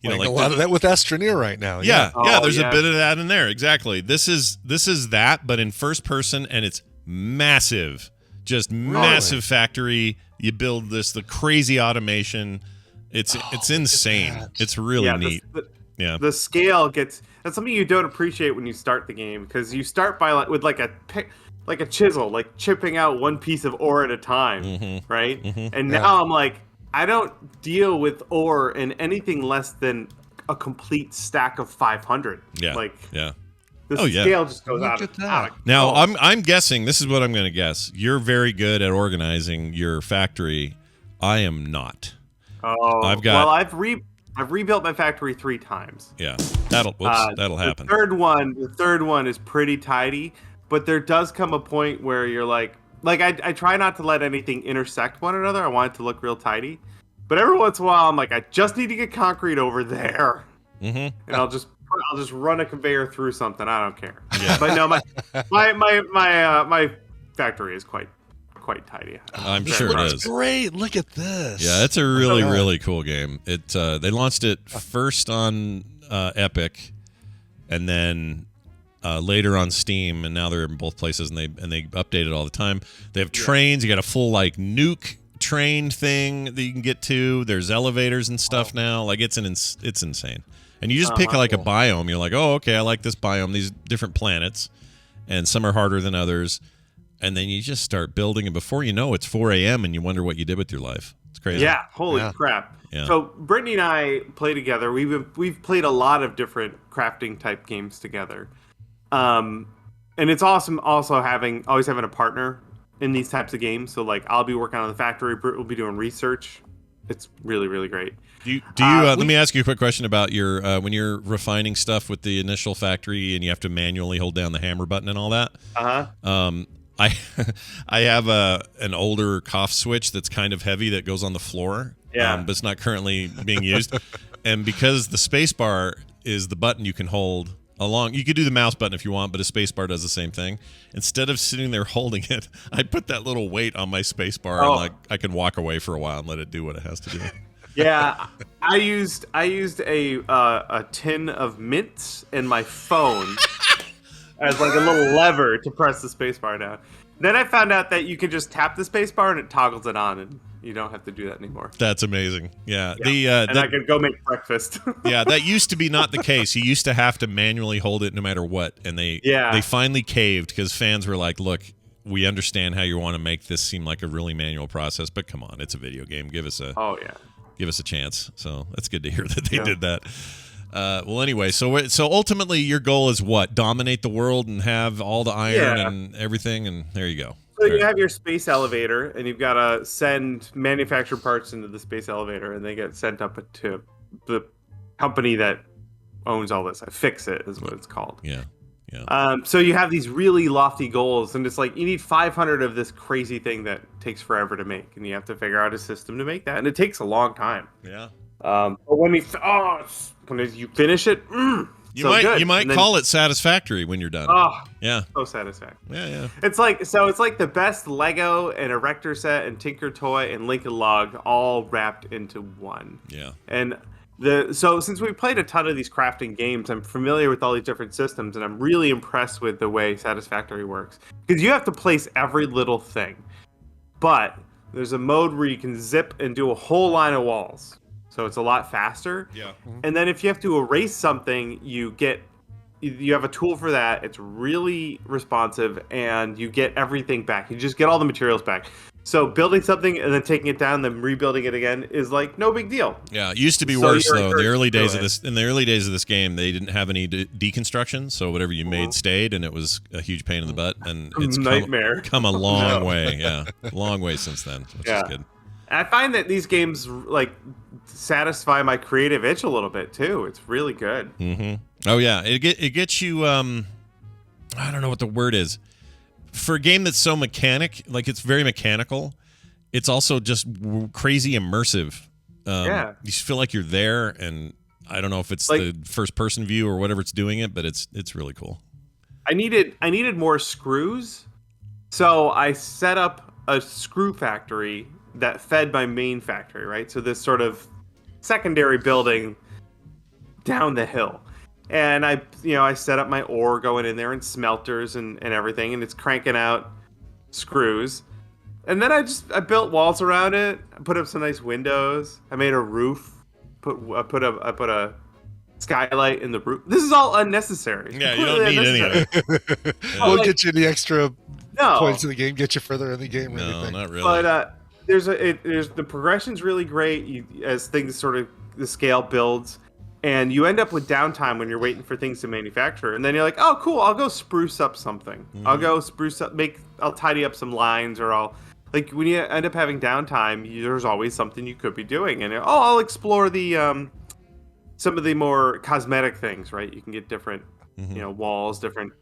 you know, like a lot of that with Astroneer right now. Yeah, there's a bit of that in there. Exactly. This is that, but in first person, and it's massive, just massive factory. You build the crazy automation. It's insane. It's really neat. The scale gets. That's something you don't appreciate when you start the game, because you start by with like a chisel, like chipping out one piece of ore at a time, right? And now I'm like, I don't deal with ore in anything less than a complete stack of 500. Yeah. The scale just goes out of Now, I'm guessing, this is what I'm going to guess. You're very good at organizing your factory. I am not. Oh, I've rebuilt my factory 3 times. Yeah, that'll happen. The third one is pretty tidy, but there does come a point where you're like I try not to let anything intersect one another. I want it to look real tidy, but every once in a while I'm like, I just need to get concrete over there, and I'll just run a conveyor through something. I don't care. Yeah. But no, my factory is quite tidy. I'm sure it is. Great. Look at this. Yeah, it's a really, really cool game. They launched it first on Epic, and then later on Steam, and now they're in both places, and they update it all the time. They have trains. You got a full like nuke train thing that you can get to. There's elevators and stuff now. Like it's insane. And you just pick like a biome. You're like, oh, okay, I like this biome. These different planets, and some are harder than others. And then you just start building, and before you know, it's 4 a.m. and you wonder what you did with your life. It's crazy. Yeah, holy crap. Yeah. So Brittany and I play together. We've played a lot of different crafting type games together. And it's awesome also always having a partner in these types of games. So like I'll be working on the factory, Britt will be doing research. It's really, really great. Do you let me ask you a quick question about your when you're refining stuff with the initial factory and you have to manually hold down the hammer button and all that. I have an older cough switch that's kind of heavy that goes on the floor, but it's not currently being used. And because the space bar is the button you can hold along, you could do the mouse button if you want, but a space bar does the same thing. Instead of sitting there holding it, I put that little weight on my space bar, and like I can walk away for a while and let it do what it has to do. Yeah, I used a tin of mints and my phone as like a little lever to press the spacebar down. Then I found out that you can just tap the spacebar and it toggles it on, and you don't have to do that anymore. That's amazing. Yeah. And I could go make breakfast. Yeah, that used to be not the case. You used to have to manually hold it no matter what, and they finally caved because fans were like, "Look, we understand how you want to make this seem like a really manual process, but come on, it's a video game. Give us a chance." So that's good to hear that they did that. Well, anyway, so ultimately your goal is what? Dominate the world and have all the iron and everything, and there you go. So you have your space elevator, and you've got to send manufactured parts into the space elevator, and they get sent up to the company that owns all this. Fix It is what it's called. Yeah. So you have these really lofty goals, and it's like you need 500 of this crazy thing that takes forever to make, and you have to figure out a system to make that, and it takes a long time. Yeah. But when you finish it, you might call it satisfactory when you're done. Oh, yeah, so satisfactory. Yeah. It's like the best Lego and Erector set and Tinker Toy and Lincoln Log all wrapped into one. Yeah. And so since we played a ton of these crafting games, I'm familiar with all these different systems, and I'm really impressed with the way Satisfactory works, because you have to place every little thing, but there's a mode where you can zip and do a whole line of walls. So it's a lot faster. Yeah. And then if you have to erase something, you have a tool for that. It's really responsive, and you get everything back. You just get all the materials back. So building something and then taking it down, then rebuilding it again is like no big deal. Yeah, it used to be worse though. In the early days of this game, they didn't have any deconstruction, so whatever you made stayed, and it was a huge pain in the butt. And it's nightmare. Come a long way. Yeah, long way since then, which is good. I find that these games like satisfy my creative itch a little bit too. It's really good. Mm-hmm. Oh yeah, it gets you. I don't know what the word is for a game that's so like it's very mechanical. It's also just crazy immersive. You feel like you're there, and I don't know if it's like the first person view or whatever it's doing it, but it's really cool. I needed more screws, so I set up a screw factory that fed my main factory, right? So this sort of secondary building down the hill. And I set up my ore going in there and smelters and everything, and it's cranking out screws. And then I built walls around it. I put up some nice windows. I made a roof. I put a skylight in the roof. This is all unnecessary. Yeah, you don't need any of it. Won't get you any extra points in the game, get you further in the game or anything. No, not really. But there's the progression's really great as things sort of the scale builds, and you end up with downtime when you're waiting for things to manufacture, and then you're like, oh cool, I'll go spruce up something. Mm-hmm. I'll go I'll tidy up some lines, or like when you end up having downtime, there's always something you could be doing, and I'll explore the some of the more cosmetic things, right? You can get different walls, different.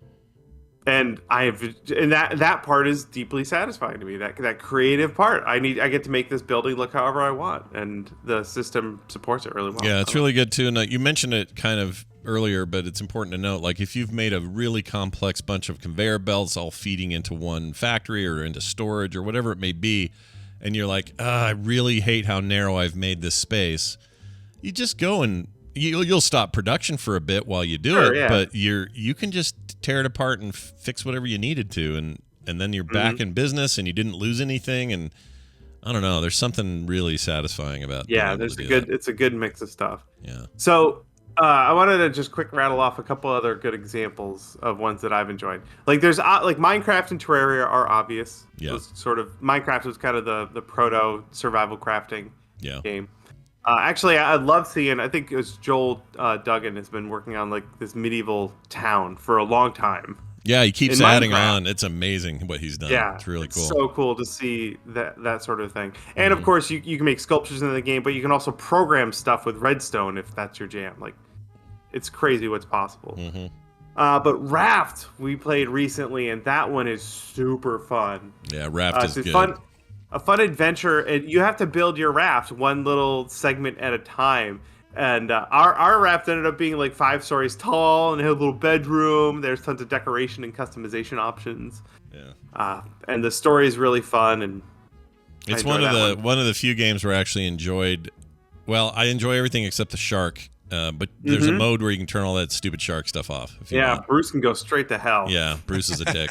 And that part is deeply satisfying to me. That creative part. I get to make this building look however I want, and the system supports it really well. Yeah, it's really good too. And you mentioned it kind of earlier, but it's important to note, like if you've made a really complex bunch of conveyor belts all feeding into one factory or into storage or whatever it may be, and you're like, I really hate how narrow I've made this space. You just go and you'll stop production for a bit while you do it, but you can just tear it apart and fix whatever you needed to, and then you're back in business, and you didn't lose anything. And I don't know, there's something really satisfying about it's a good mix of stuff. Yeah. So I wanted to just quick rattle off a couple other good examples of ones that I've enjoyed. Like there's like Minecraft and Terraria are obvious. Yeah. Minecraft was kind of the proto survival crafting game. Actually, I love seeing. I think it was Joel Duggan has been working on like this medieval town for a long time. Yeah, he keeps adding on. It's amazing what he's done. Yeah, it's really cool. So cool to see that sort of thing. And of course, you can make sculptures in the game, but you can also program stuff with redstone if that's your jam. Like, it's crazy what's possible. Mm-hmm. But Raft we played recently, and that one is super fun. Yeah, Raft is good. A fun adventure, and you have to build your raft one little segment at a time. And our raft ended up being like 5 stories tall, and it had a little bedroom. There's tons of decoration and customization options. Yeah. And the story is really fun, and it's one of the few games where I actually enjoyed. Well, I enjoy everything except the shark. But there's a mode where you can turn all that stupid shark stuff off. If you want. Bruce can go straight to hell. Yeah, Bruce is a dick.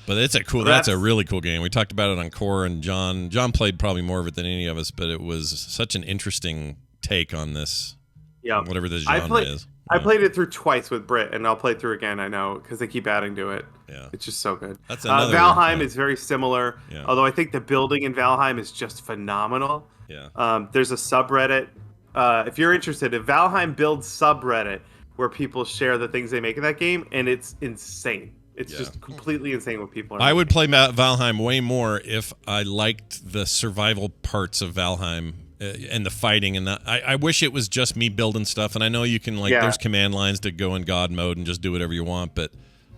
But that's a really cool game. We talked about it on Core, and John played probably more of it than any of us, but it was such an interesting take on this. Yeah, whatever this genre is. I played it through twice with Britt, and I'll play it through again. I know because they keep adding to it. Yeah, it's just so good. That's another, Valheim is very similar, yeah. Although I think the building in Valheim is just phenomenal. Yeah. There's a subreddit if you're interested, if Valheim builds subreddit where people share the things they make in that game, and it's insane. It's just completely insane what people are I making. would play Valheim way more if I liked the survival parts of Valheim and the fighting. And I wish it was just me building stuff. And I know you can, there's command lines to go in God mode and just do whatever you want, but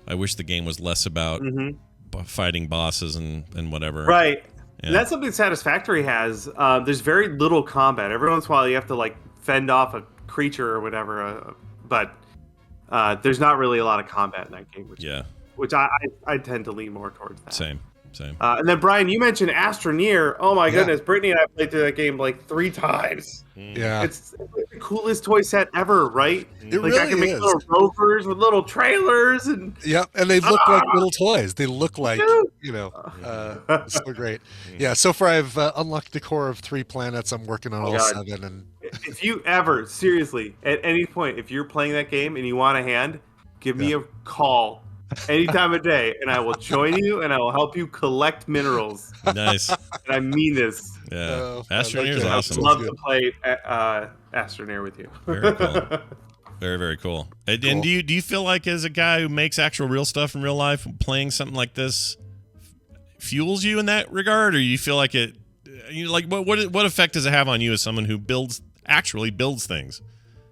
I wish the game was less about fighting bosses and whatever. Right. Yeah. And that's something Satisfactory has. There's very little combat. Every once in a while, you have to fend off a creature or whatever. But there's not really a lot of combat in that game. Which I tend to lean more towards that. Same. And then Brian, you mentioned Astroneer. Oh my goodness, Brittany and I played through that game 3 times. Yeah, it's the coolest toy set ever, right? It really I can make is. little rovers with little trailers and and they look like little toys. They look like it's so great. Yeah, so far I've unlocked the core of 3 planets. I'm working on all 7. And if you ever seriously at any point, if you're playing that game and you want a hand, give me a call. Any time of day, and I will join you, and I will help you collect minerals. Nice. And I mean this. Yeah, Astroneer is awesome. I'd love to play Astroneer with you. Very cool. Very, very cool. And do you feel like, as a guy who makes actual real stuff in real life, playing something like this fuels you in that regard, or you feel like it? What effect does it have on you as someone who actually builds things?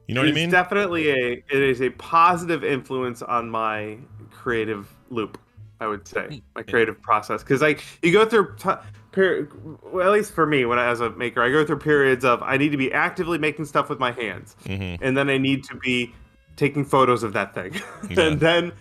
You know what I mean? It is a positive influence on my creative loop, I would say, my creative process, because you go through at least for me, as a maker, I go through periods of I need to be actively making stuff with my hands, and then I need to be taking photos of that thing, and then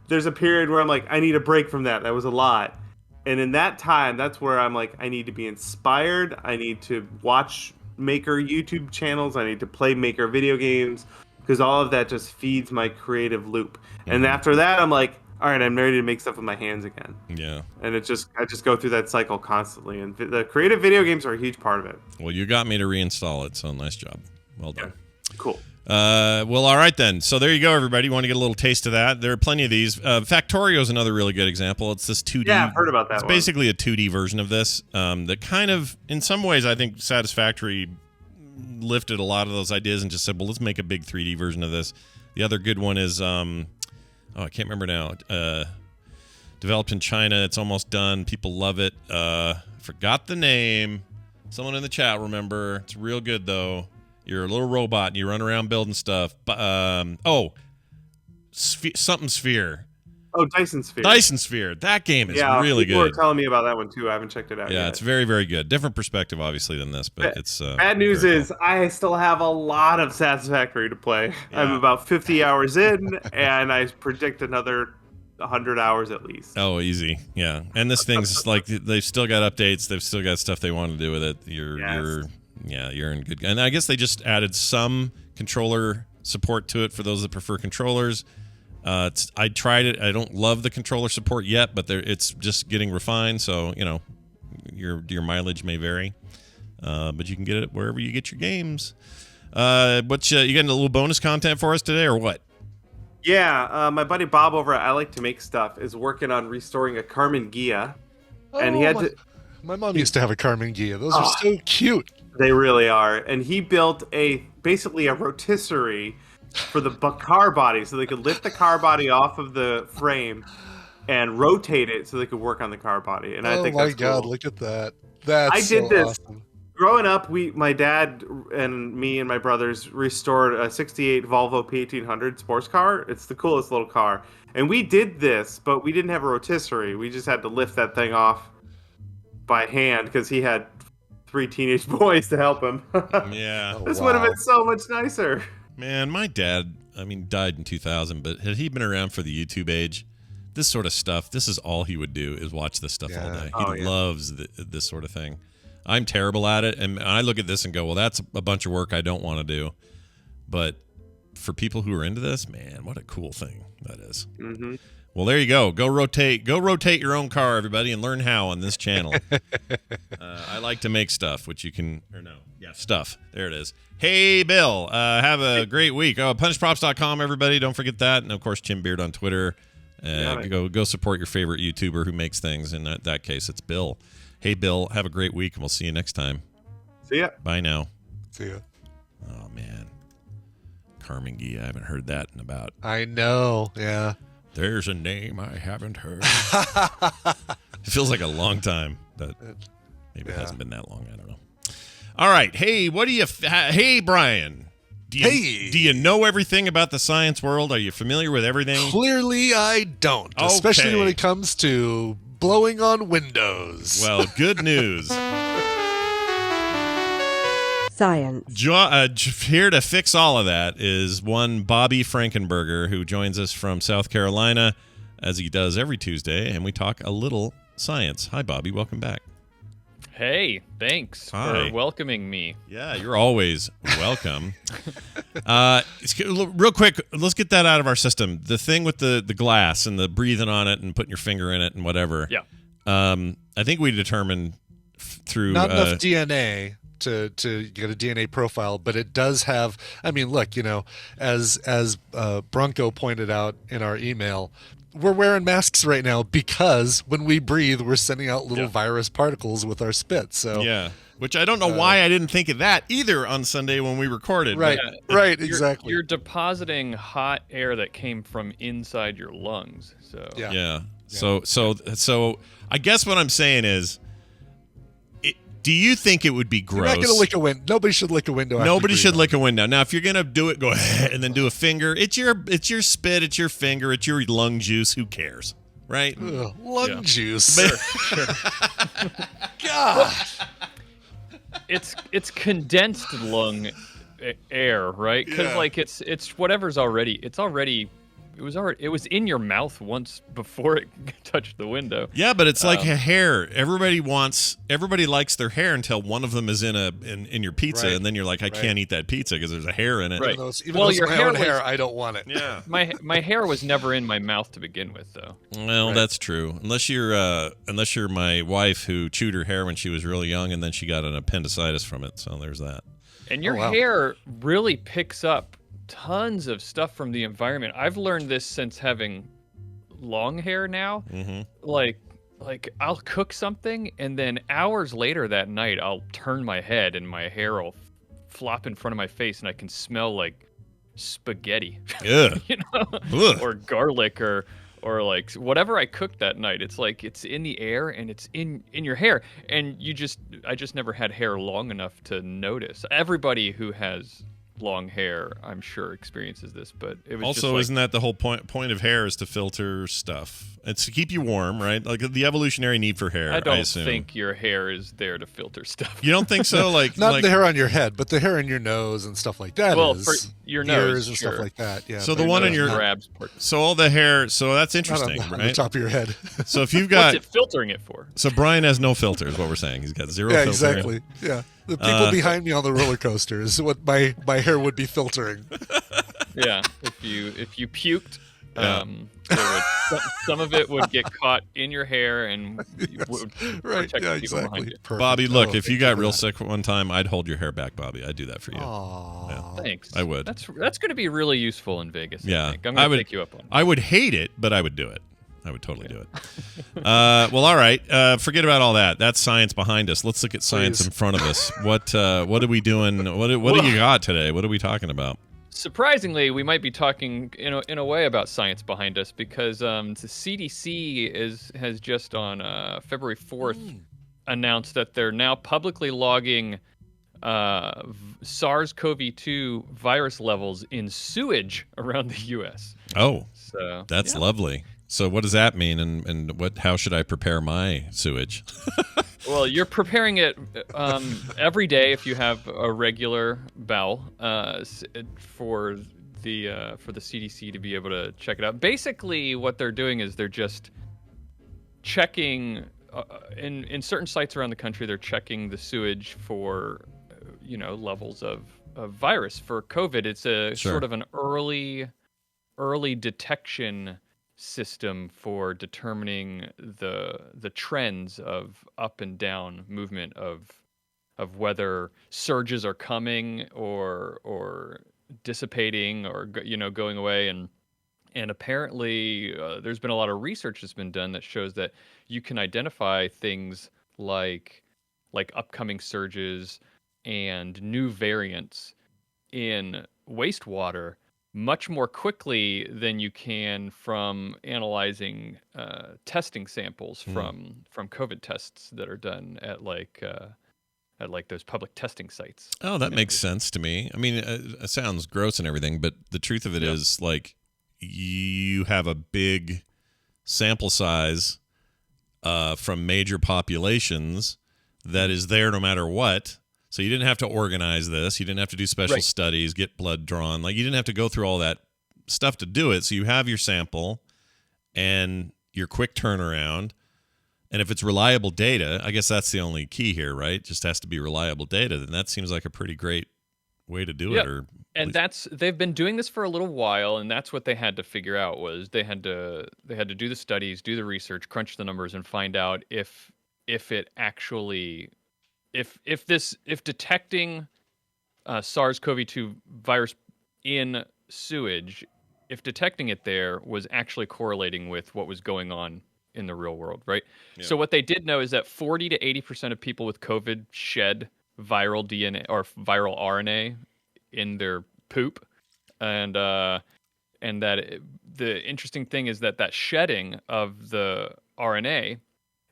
there's a period where I'm like, I need a break from that. That was a lot, and in that time, that's where I'm like, I need to be inspired. I need to watch maker YouTube channels. I need to play maker video games, because all of that just feeds my creative loop. And after that, I'm like, all right, I'm ready to make stuff with my hands again. Yeah. And I just go through that cycle constantly. And the creative video games are a huge part of it. Well, you got me to reinstall it, so nice job. Well done. Yeah. Cool. Well, all right then. So there you go, everybody. You want to get a little taste of that? There are plenty of these. Factorio is another really good example. It's this 2D. Yeah, I've heard about that. It's basically a 2D version of this. That kind of, in some ways, I think Satisfactory lifted a lot of those ideas and just said, well, let's make a big 3D version of this. The other good one is, I can't remember now. Developed in China. It's almost done. People love it. Forgot the name. Someone in the chat remember. It's real good, though. You're a little robot and you run around building stuff. Something Sphere. Oh, Dyson Sphere. Dyson Sphere. That game is really good. People were telling me about that one, too. I haven't checked it out yet. Yeah, it's very, very good. Different perspective, obviously, than this, but it's... bad news is I still have a lot of Satisfactory to play. Yeah. I'm about 50 hours in, and I predict another 100 hours at least. Oh, easy. Yeah. And this thing's like, they've still got updates. They've still got stuff they want to do with it. You're in good... And I guess they just added some controller support to it for those that prefer controllers. I tried it. I don't love the controller support yet, but it's just getting refined. So, your mileage may vary, but you can get it wherever you get your games. You getting a little bonus content for us today, or what? Yeah, my buddy Bob over at I Like to Make Stuff is working on restoring a Carmen Ghia, and he had my mom used to have a Carmen Ghia. Those are so cute. They really are, and he built basically a rotisserie for the car body, so they could lift the car body off of the frame and rotate it so they could work on the car body. And I think that's cool. Look at that. That's awesome. Growing up, my dad and me and my brothers restored a 68 Volvo P1800 sports car. It's the coolest little car. And we did this, but we didn't have a rotisserie. We just had to lift that thing off by hand because he had 3 teenage boys to help him. Yeah. This would have been so much nicer. Man, my dad, died in 2000, but had he been around for the YouTube age, this sort of stuff, this is all he would do, is watch this stuff all day. He loves this sort of thing. I'm terrible at it, and I look at this and go, well, that's a bunch of work I don't want to do. But for people who are into this, man, what a cool thing that is. Mm-hmm. Well, there you go. Go rotate your own car, everybody, and learn how on this channel. I like to make stuff, which you can, stuff. There it is. Hey, Bill, have a great week. Punishprops.com, everybody. Don't forget that. And, of course, Jim Beard on Twitter. Go support your favorite YouTuber who makes things. In that case, it's Bill. Hey, Bill, have a great week, and we'll see you next time. See ya. Bye now. See ya. Oh, man. Carmingy, I haven't heard that in about... I know, yeah. There's a name I haven't heard. It feels like a long time, but maybe it hasn't been that long. I don't know. All right. Hey, what do you... hey, Brian. Do you know everything about the science world? Are you familiar with everything? Clearly, I don't, especially when it comes to blowing on windows. Well, good news. Science. Here to fix all of that is one Bobby Frankenberger, who joins us from South Carolina, as he does every Tuesday, and we talk a little science. Hi, Bobby. Welcome back. Hey, thanks for welcoming me. Yeah, you're always welcome. Real quick, let's get that out of our system. The thing with the glass and the breathing on it and putting your finger in it and whatever. Yeah. I think we determined through... Not enough DNA to get a DNA profile, but it does have... I mean, look, as Bronco pointed out in our email... We're wearing masks right now because when we breathe, we're sending out little virus particles with our spit. So yeah, which I don't know why I didn't think of that either on Sunday when we recorded. Right, right, exactly. You're depositing hot air that came from inside your lungs. So yeah. So I guess what I'm saying is, do you think it would be gross? You're not going to lick a window. Nobody should lick a window. Nobody should lick a window. Now, if you're going to do it, go ahead and then do a finger. It's your spit. It's your finger. It's your lung juice. Who cares, right? Lung juice. Sure. God. It's condensed lung air, right? Because like it's whatever's already. It was in your mouth once before it touched the window. Yeah, but it's like hair. Everybody likes their hair until one of them is in your pizza, and then you're like, I can't eat that pizza because there's a hair in it. Right. Even though it's my own hair, I don't want it. Yeah. My hair was never in my mouth to begin with, though. Well, that's true. Unless you're my wife who chewed her hair when she was really young, and then she got an appendicitis from it. So there's that. And your hair really picks up tons of stuff from the environment. I've learned this since having long hair now. Mm-hmm. Like I'll cook something and then hours later that night I'll turn my head and my hair will flop in front of my face and I can smell like spaghetti. Yeah. Or garlic or like whatever I cooked that night. It's like it's in the air and it's in your hair, and I just never had hair long enough to notice. Everybody who has long hair, I'm sure, experiences this, but it was also, isn't that the whole point of hair is to filter stuff? It's to keep you warm, right? Like the evolutionary need for hair. I don't assume. think your hair is there to filter stuff. You don't think so? Like not the hair on your head, but the hair in your nose and stuff like that. Well, for your nose and sure. stuff like that. Yeah. So the one in your so all the hair. So that's interesting, on right? On the top of your head. So if you've got what's it filtering it for? So Brian has no filter, is what we're saying. He's got zero. Yeah, filter. exactly. Yeah. The people behind me on the roller coaster is what my hair would be filtering. Yeah, if you puked, some of it would get caught in your hair and would protect the people behind you. Perfect. Bobby, look, if you got real sick one time, I'd hold your hair back, Bobby. I'd do that for you. Yeah. Thanks. I would. That's going to be really useful in Vegas. Yeah, I think. I'm going to take you up on it. I would hate it, but I would do it. I would totally do it. Well, all right. Forget about all that. That's science behind us. Let's look at science in front of us. What are we doing? What do you got today? What are we talking about? Surprisingly, we might be talking in a way about science behind us because the CDC has just on February 4th announced that they're now publicly logging SARS-CoV-2 virus levels in sewage around the U.S. Oh, so that's lovely. So what does that mean, and how should I prepare my sewage? Well, you're preparing it every day if you have a regular bowel for the CDC to be able to check it out. Basically, what they're doing is they're just checking in certain sites around the country. They're checking the sewage for levels of virus for COVID. It's a sort of an early detection system for determining the trends of up and down movement of whether surges are coming or dissipating or going away, and apparently there's been a lot of research that's been done that shows that you can identify things like upcoming surges and new variants in wastewater much more quickly than you can from analyzing testing samples from COVID tests that are done at like those public testing sites. Oh, that makes sense to me. I mean, it sounds gross and everything, but the truth of it is, like, you have a big sample size from major populations that is there no matter what. So you didn't have to organize this. You didn't have to do special studies, get blood drawn. Like, you didn't have to go through all that stuff to do it. So you have your sample and your quick turnaround. And if it's reliable data, I guess that's the only key here, right? It just has to be reliable data. Then that seems like a pretty great way to do it. Or they've been doing this for a little while, and that's what they had to figure out was they had to do the studies, do the research, crunch the numbers, and find out if it actually if detecting SARS-CoV-2 virus in sewage, if detecting it there was actually correlating with what was going on in the real world, right? Yeah. So what they did know is that 40 to 80% of people with COVID shed viral DNA or viral RNA in their poop, and that the interesting thing is that shedding of the RNA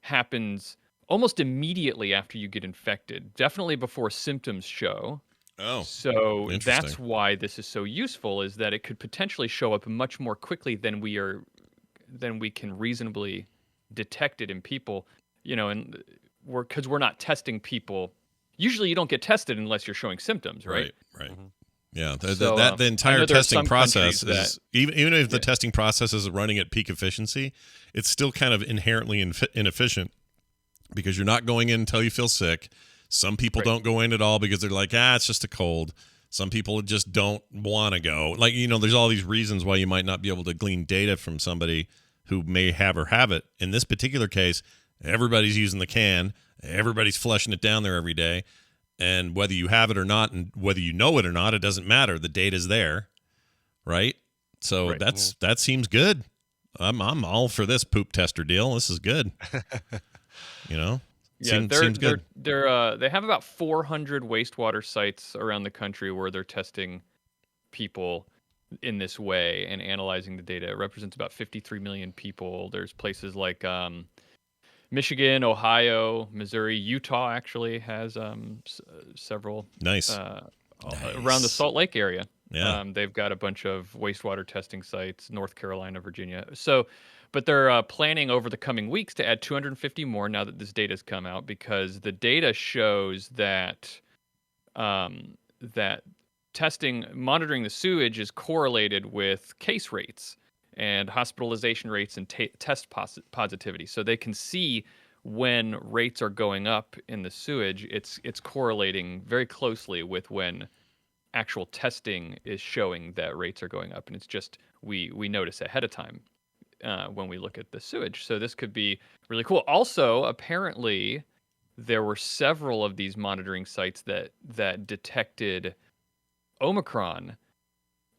happens almost immediately after you get infected, definitely before symptoms show. Oh, so that's why this is so useful, is that it could potentially show up much more quickly than we can reasonably detect it in people, and because we're not testing people. Usually you don't get tested unless you're showing symptoms, right? Right. Mm-hmm. Yeah, the entire testing process is, even if the testing process is running at peak efficiency, it's still kind of inherently inefficient because you're not going in until you feel sick. Some people don't go in at all because they're like, it's just a cold. Some people just don't want to go. Like, there's all these reasons why you might not be able to glean data from somebody who may have or have it. In this particular case, everybody's using the can. Everybody's flushing it down there every day. And whether you have it or not, and whether you know it or not, it doesn't matter. The data's there, right? So that seems good. I'm all for this poop tester deal. This is good. Seems good. They have about 400 wastewater sites around the country where they're testing people in this way and analyzing the data. It represents about 53 million people. There's places like Michigan, Ohio, Missouri, Utah actually has several. Nice. Around the Salt Lake area. Yeah. They've got a bunch of wastewater testing sites, North Carolina, Virginia. But they're planning over the coming weeks to add 250 more now that this data has come out, because the data shows that that monitoring the sewage is correlated with case rates and hospitalization rates and test positivity. So they can see when rates are going up in the sewage, it's correlating very closely with when actual testing is showing that rates are going up. And it's just we notice ahead of time when we look at the sewage. So this could be really cool. Also, apparently, there were several of these monitoring sites that detected Omicron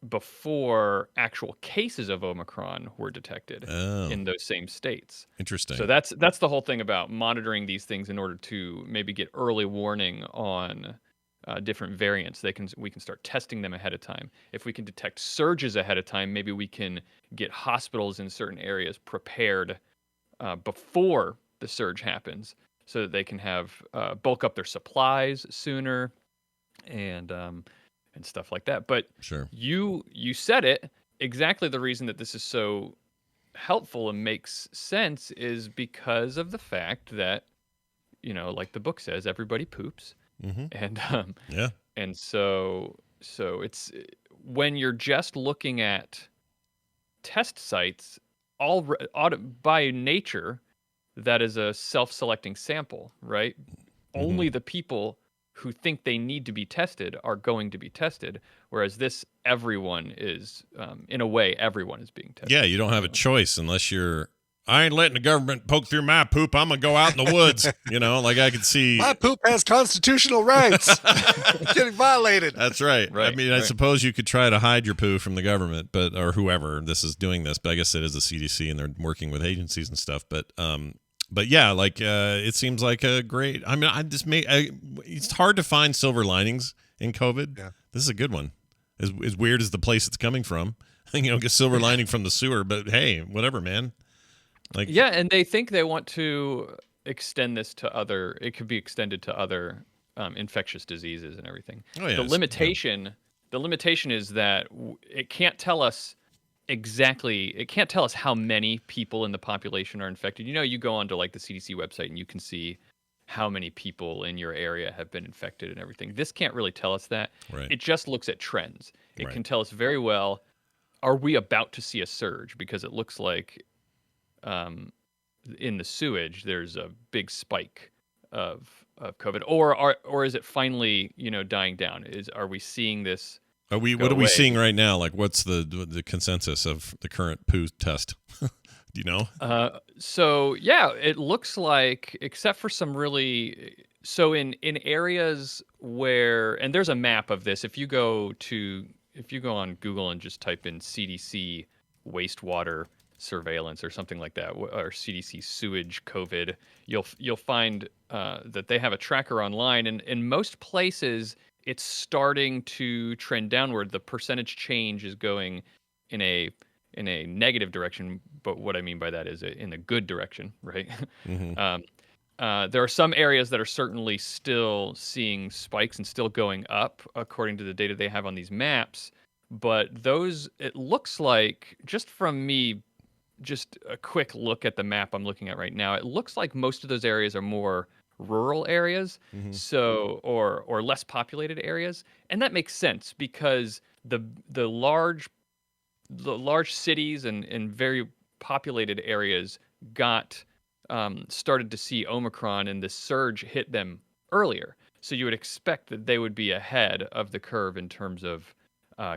before actual cases of Omicron were detected in those same states. Interesting. So that's the whole thing about monitoring these things in order to maybe get early warning on different variants. We can start testing them ahead of time. If we can detect surges ahead of time, maybe we can get hospitals in certain areas prepared before the surge happens, so that they can have bulk up their supplies sooner and stuff like that. But sure, you said it exactly. The reason that this is so helpful and makes sense is because of the fact that, like the book says, everybody poops. Mm-hmm. And and so it's when you're just looking at test sites, by nature, that is a self-selecting sample, right? Mm-hmm. Only the people who think they need to be tested are going to be tested, whereas everyone is, in a way, everyone is being tested. Yeah, you don't have a choice unless I ain't letting the government poke through my poop. I'm going to go out in the woods. Like I could see. My poop has constitutional rights. Getting violated. That's right. I suppose you could try to hide your poo from the government, or whoever this is doing this. But I guess it is the CDC and they're working with agencies and stuff. But yeah, it seems like a great. I mean, it's hard to find silver linings in COVID. Yeah. This is a good one. As weird as the place it's coming from, get silver lining from the sewer, but hey, whatever, man. Like, yeah, and they think they want to extend this to it could be extended to other infectious diseases and everything. Oh, yeah, the limitation is that it can't tell us exactly, it can't tell us how many people in the population are infected. You go onto like the CDC website and you can see how many people in your area have been infected and everything. This can't really tell us that. Right. It just looks at trends. It Right. can tell us very well, are we about to see a surge? Because it looks like in the sewage there's a big spike of COVID, or is it finally dying down? Are we seeing this? What are we seeing right now? Like, what's the consensus of the current poo test? Do you know? So yeah, it looks like, except for some really, so in areas where, and there's a map of this. If you go on Google and just type in CDC wastewater surveillance or something like that, or CDC sewage COVID, you'll find that they have a tracker online, and in most places it's starting to trend downward. The percentage change is going in a negative direction, but what I mean by that is in a good direction, right? Mm-hmm. There are some areas that are certainly still seeing spikes and still going up according to the data they have on these maps, but those, it looks like, just from me, just a quick look at the map I'm looking at right now, it looks like most of those areas are more rural areas, Mm-hmm. so or less populated areas, and that makes sense because the large cities and very populated areas started to see Omicron, and the surge hit them earlier. So you would expect that they would be ahead of the curve in terms of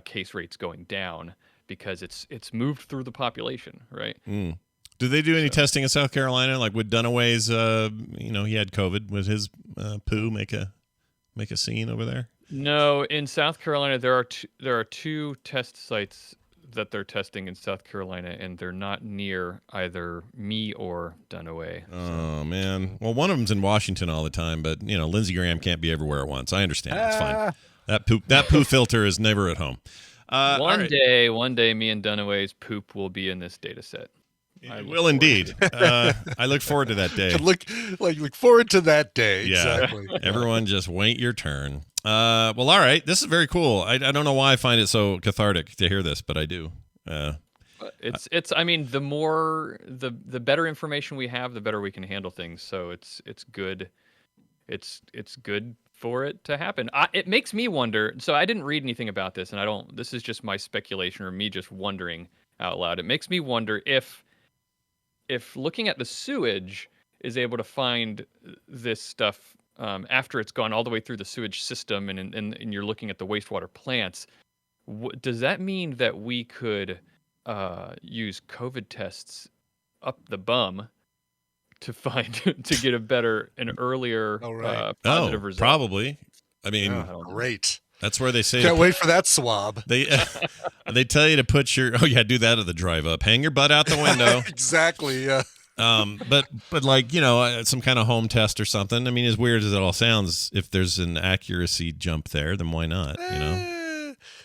case rates going down, because it's moved through the population, right? Mm. Did they do any testing in South Carolina? Like, would Dunaway's, he had COVID, would his poo make a scene over there? No, in South Carolina there are two test sites that they're testing in South Carolina, and they're not near either me or Dunaway. Oh man. Well, one of them's in Washington all the time, but Lindsey Graham can't be everywhere at once. I understand. It's fine. That poo filter is never at home. One day, me and Dunaway's poop will be in this data set. It will indeed. I look forward to that day. Look forward to that day. Yeah. Exactly. Everyone just wait your turn. Well, all right. This is very cool. I don't know why I find it so cathartic to hear this, but I do. It's. I mean, the better information we have, the better we can handle things. So it's good. It's good for it to happen. It makes me wonder. So I didn't read anything about this, and I don't. This is just my speculation or me just wondering out loud. It makes me wonder if looking at the sewage is able to find this stuff after it's gone all the way through the sewage system, and you're looking at the wastewater plants, does that mean that we could use COVID tests up the bum to get an earlier positive result? Probably. I mean, great. That's where they say. Can't wait for that swab. They tell you to put your do that at the drive up. Hang your butt out the window. Exactly. Yeah. But like some kind of home test or something. I mean, as weird as it all sounds, if there's an accuracy jump there, then why not?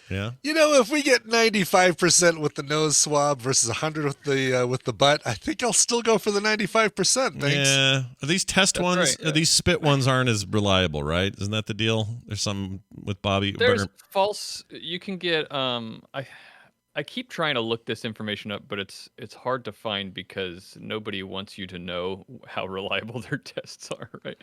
Yeah. If we get 95% with the nose swab versus 100 with the butt, I think I'll still go for the 95%. Thanks. Yeah. These test That's ones, right, yeah. these spit ones aren't as reliable, right? Isn't that the deal? There's some with Bobby. There's false. You can get. I keep trying to look this information up, but it's hard to find because nobody wants you to know how reliable their tests are, right?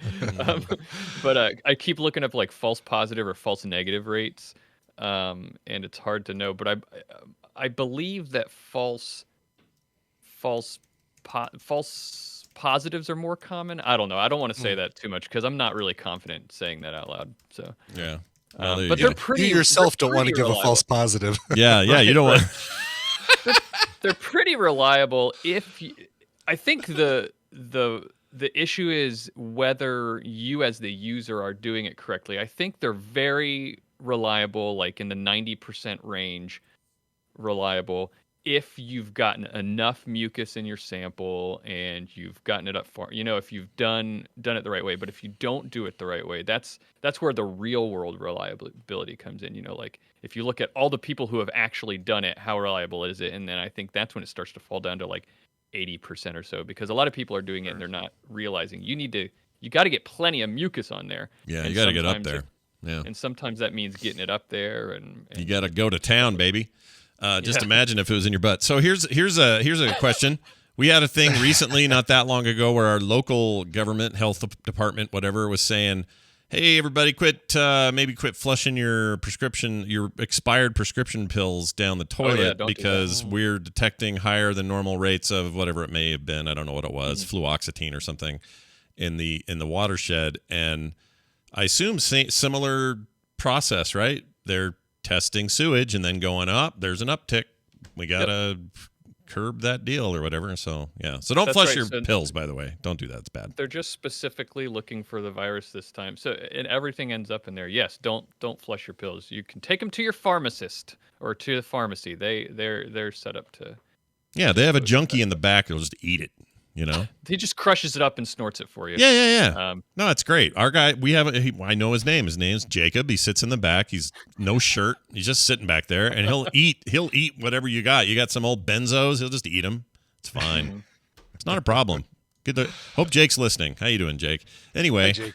But I keep looking up like false positive or false negative rates. And it's hard to know, but I believe that false positives are more common. I don't know. I don't want to say that too much because I'm not really confident saying that out loud. So yeah, but they're pretty. You yourself they're don't want to give reliable. a false positive. Yeah, you don't want. They're pretty reliable. I think the issue is whether you as the user are doing it correctly. I think they're very reliable, like in the 90% range reliable. if you've gotten enough mucus in your sample and you've gotten it up far, if you've done it the right way. But if you don't do it the right way, that's where the real world reliability comes in. Like if you look at all the people who have actually done it, how reliable is it? And then I think that's when it starts to fall down to like 80% or so, because a lot of people are doing it and they're not realizing you got to get plenty of mucus on there. Yeah, and you got to get up there. Yeah. And sometimes that means getting it up there, and you got to go to town, baby. Just imagine if it was in your butt. So here's a question. We had a thing recently, not that long ago, where our local government, health department, whatever, was saying, "Hey, everybody, quit flushing your expired prescription pills down the toilet because we're detecting higher than normal rates of whatever it may have been. I don't know what it was, fluoxetine or something in the watershed." And I assume similar process, right? They're testing sewage and then going up. There's an uptick. We gotta curb that deal or whatever. So yeah. So don't flush your pills, by the way. Don't do that. It's bad. They're just specifically looking for the virus this time. So and everything ends up in there. Yes. Don't flush your pills. You can take them to your pharmacist or to the pharmacy. They're set up to. Yeah, they have a junkie in the back that'll just eat it. He just crushes it up and snorts it for you. Yeah. No, it's great. Our guy, I know his name. His name's Jacob. He sits in the back. He's no shirt. He's just sitting back there, and he'll eat whatever you got. You got some old benzos. He'll just eat them. It's fine. It's not a problem. Hope Jake's listening. How you doing, Jake? Anyway, Jake.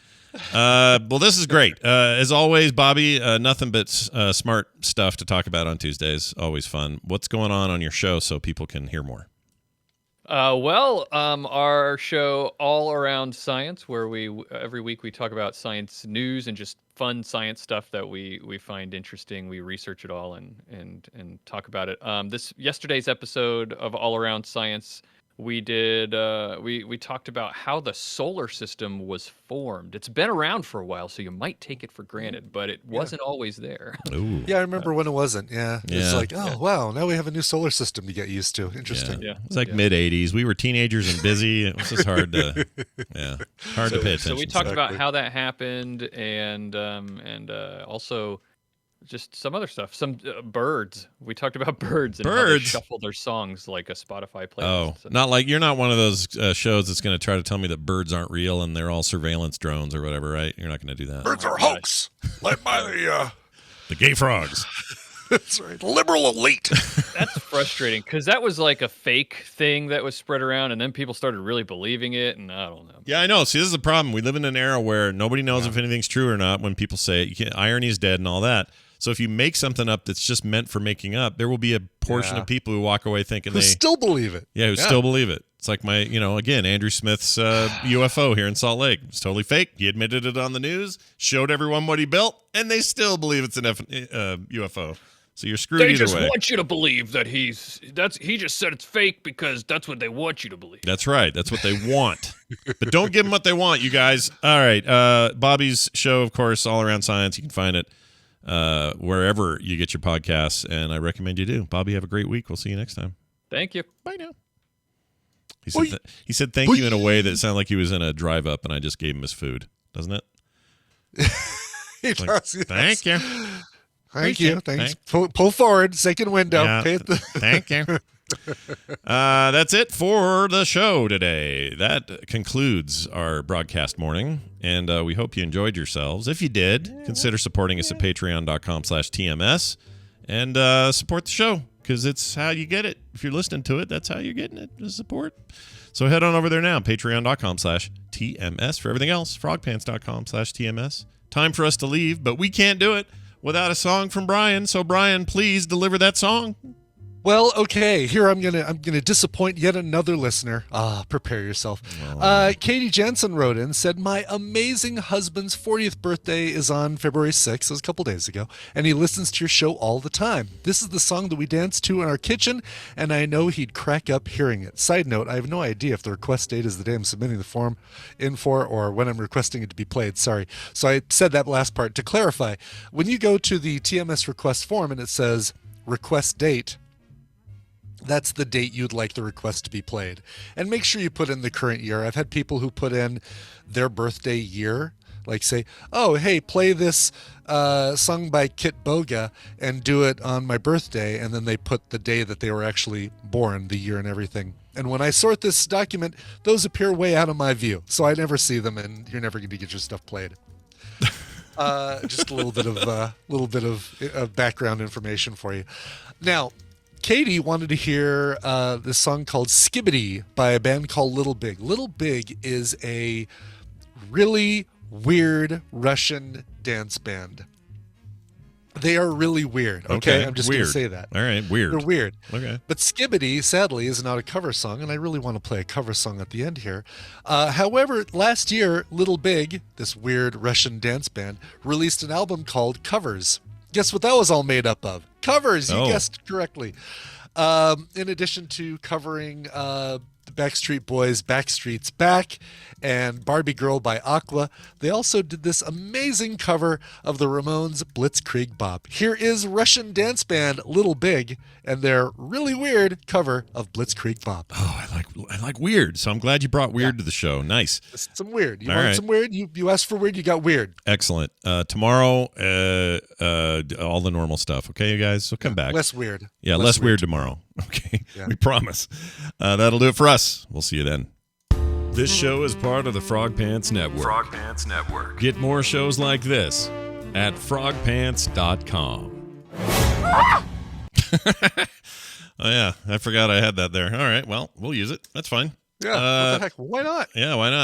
Well, this is great. As always, Bobby, nothing but smart stuff to talk about on Tuesdays. Always fun. What's going on your show so people can hear more? Our show All Around Science, where every week we talk about science news and just fun science stuff that we find interesting. We research it all and talk about it. Yesterday's episode of All Around Science, we did we talked about how the solar system was formed. It's been around for a while, so you might take it for granted, but it wasn't always there. Ooh. Yeah, I remember when it wasn't. Yeah. It's like, wow, now we have a new solar system to get used to. Interesting. Yeah. It was like mid-'80s. We were teenagers and busy. It was just hard to pay attention. So we talked about how that happened and also just some other stuff. Some birds. We talked about birds and how they shuffle their songs like a Spotify playlist. Oh, not like you're not one of those shows that's going to try to tell me that birds aren't real and they're all surveillance drones or whatever, right? You're not going to do that. Birds are hoax, led by the gay frogs. That's right, liberal elite. That's frustrating because that was like a fake thing that was spread around, and then people started really believing it, and I don't know. Yeah, I know. See, this is the problem. We live in an era where nobody knows if anything's true or not when people say irony is dead and all that. So if you make something up that's just meant for making up, there will be a portion of people who walk away thinking who still believe it. Yeah, who still believe it. It's like again, Andrew Smith's UFO here in Salt Lake. It's totally fake. He admitted it on the news, showed everyone what he built, and they still believe it's an UFO. So you're screwed either way. They just want you to believe that he just said it's fake because that's what they want you to believe. That's right. That's what they want. But don't give them what they want, you guys. All right. Bobby's show, of course, All Around Science. You can find it wherever you get your podcasts, and I recommend you do. Bobby, have a great week. We'll see you next time. Thank you. Bye now. He said thank you in a way that sounded like he was in a drive-up, and I just gave him his food. Doesn't it? Thank you. Thank you. Thanks. Pull forward, second window. Yeah, thank you. That's it for the show today. That concludes our broadcast morning, and we hope you enjoyed yourselves. If you did, consider supporting us at patreon.com/TMS and support the show, because it's how you get it. If you're listening to it, that's how you're getting it, is support. So head on over there now, patreon.com/TMS. For everything else, frogpants.com/TMS. Time for us to leave, but we can't do it without a song from Brian. So Brian, please deliver that song. Well, okay. Here I'm gonna disappoint yet another listener. Prepare yourself. Katie Jensen wrote in, said, my amazing husband's 40th birthday is on February 6th. It was a couple days ago, and he listens to your show all the time. This is the song that we dance to in our kitchen, and I know he'd crack up hearing it. Side note, I have no idea if the request date is the day I'm submitting the form in for or when I'm requesting it to be played. Sorry. So I said that last part to clarify. When you go to the TMS request form and it says request date, that's the date you'd like the request to be played. And make sure you put in the current year. I've had people who put in their birthday year, like say, oh, hey, play this sung by Kit Boga and do it on my birthday. And then they put the day that they were actually born, the year and everything. And when I sort this document, those appear way out of my view. So I never see them, and you're never going to get your stuff played. Just a little bit of background information for you. Now, Katie wanted to hear this song called Skibbity by a band called Little Big. Little Big is a really weird Russian dance band. They are really weird. Okay, I'm just going to say that. All right, weird. They're weird. Okay. But Skibbity, sadly, is not a cover song, and I really want to play a cover song at the end here. However, last year, Little Big, this weird Russian dance band, released an album called Covers. Guess what that was all made up of? Covers. You guessed correctly. In addition to covering the Backstreet Boys' Backstreet's Back and Barbie Girl by Aqua, they also did this amazing cover of the Ramones' Blitzkrieg Bop. Here is Russian dance band Little Big and their really weird cover of Blitzkrieg Bop. Oh, I like weird. So I'm glad you brought weird to the show. Nice. Some weird. You wanted some weird? You asked for weird, you got weird. Excellent. Tomorrow, all the normal stuff. Okay, you guys? So come back. Less weird. Yeah, less weird tomorrow. Okay, we promise. That'll do it for us. We'll see you then. This show is part of the Frog Pants Network. Frog Pants Network. Get more shows like this at frogpants.com. Oh, yeah. I forgot I had that there. All right. Well, we'll use it. That's fine. Yeah. What the heck? Why not? Yeah, why not?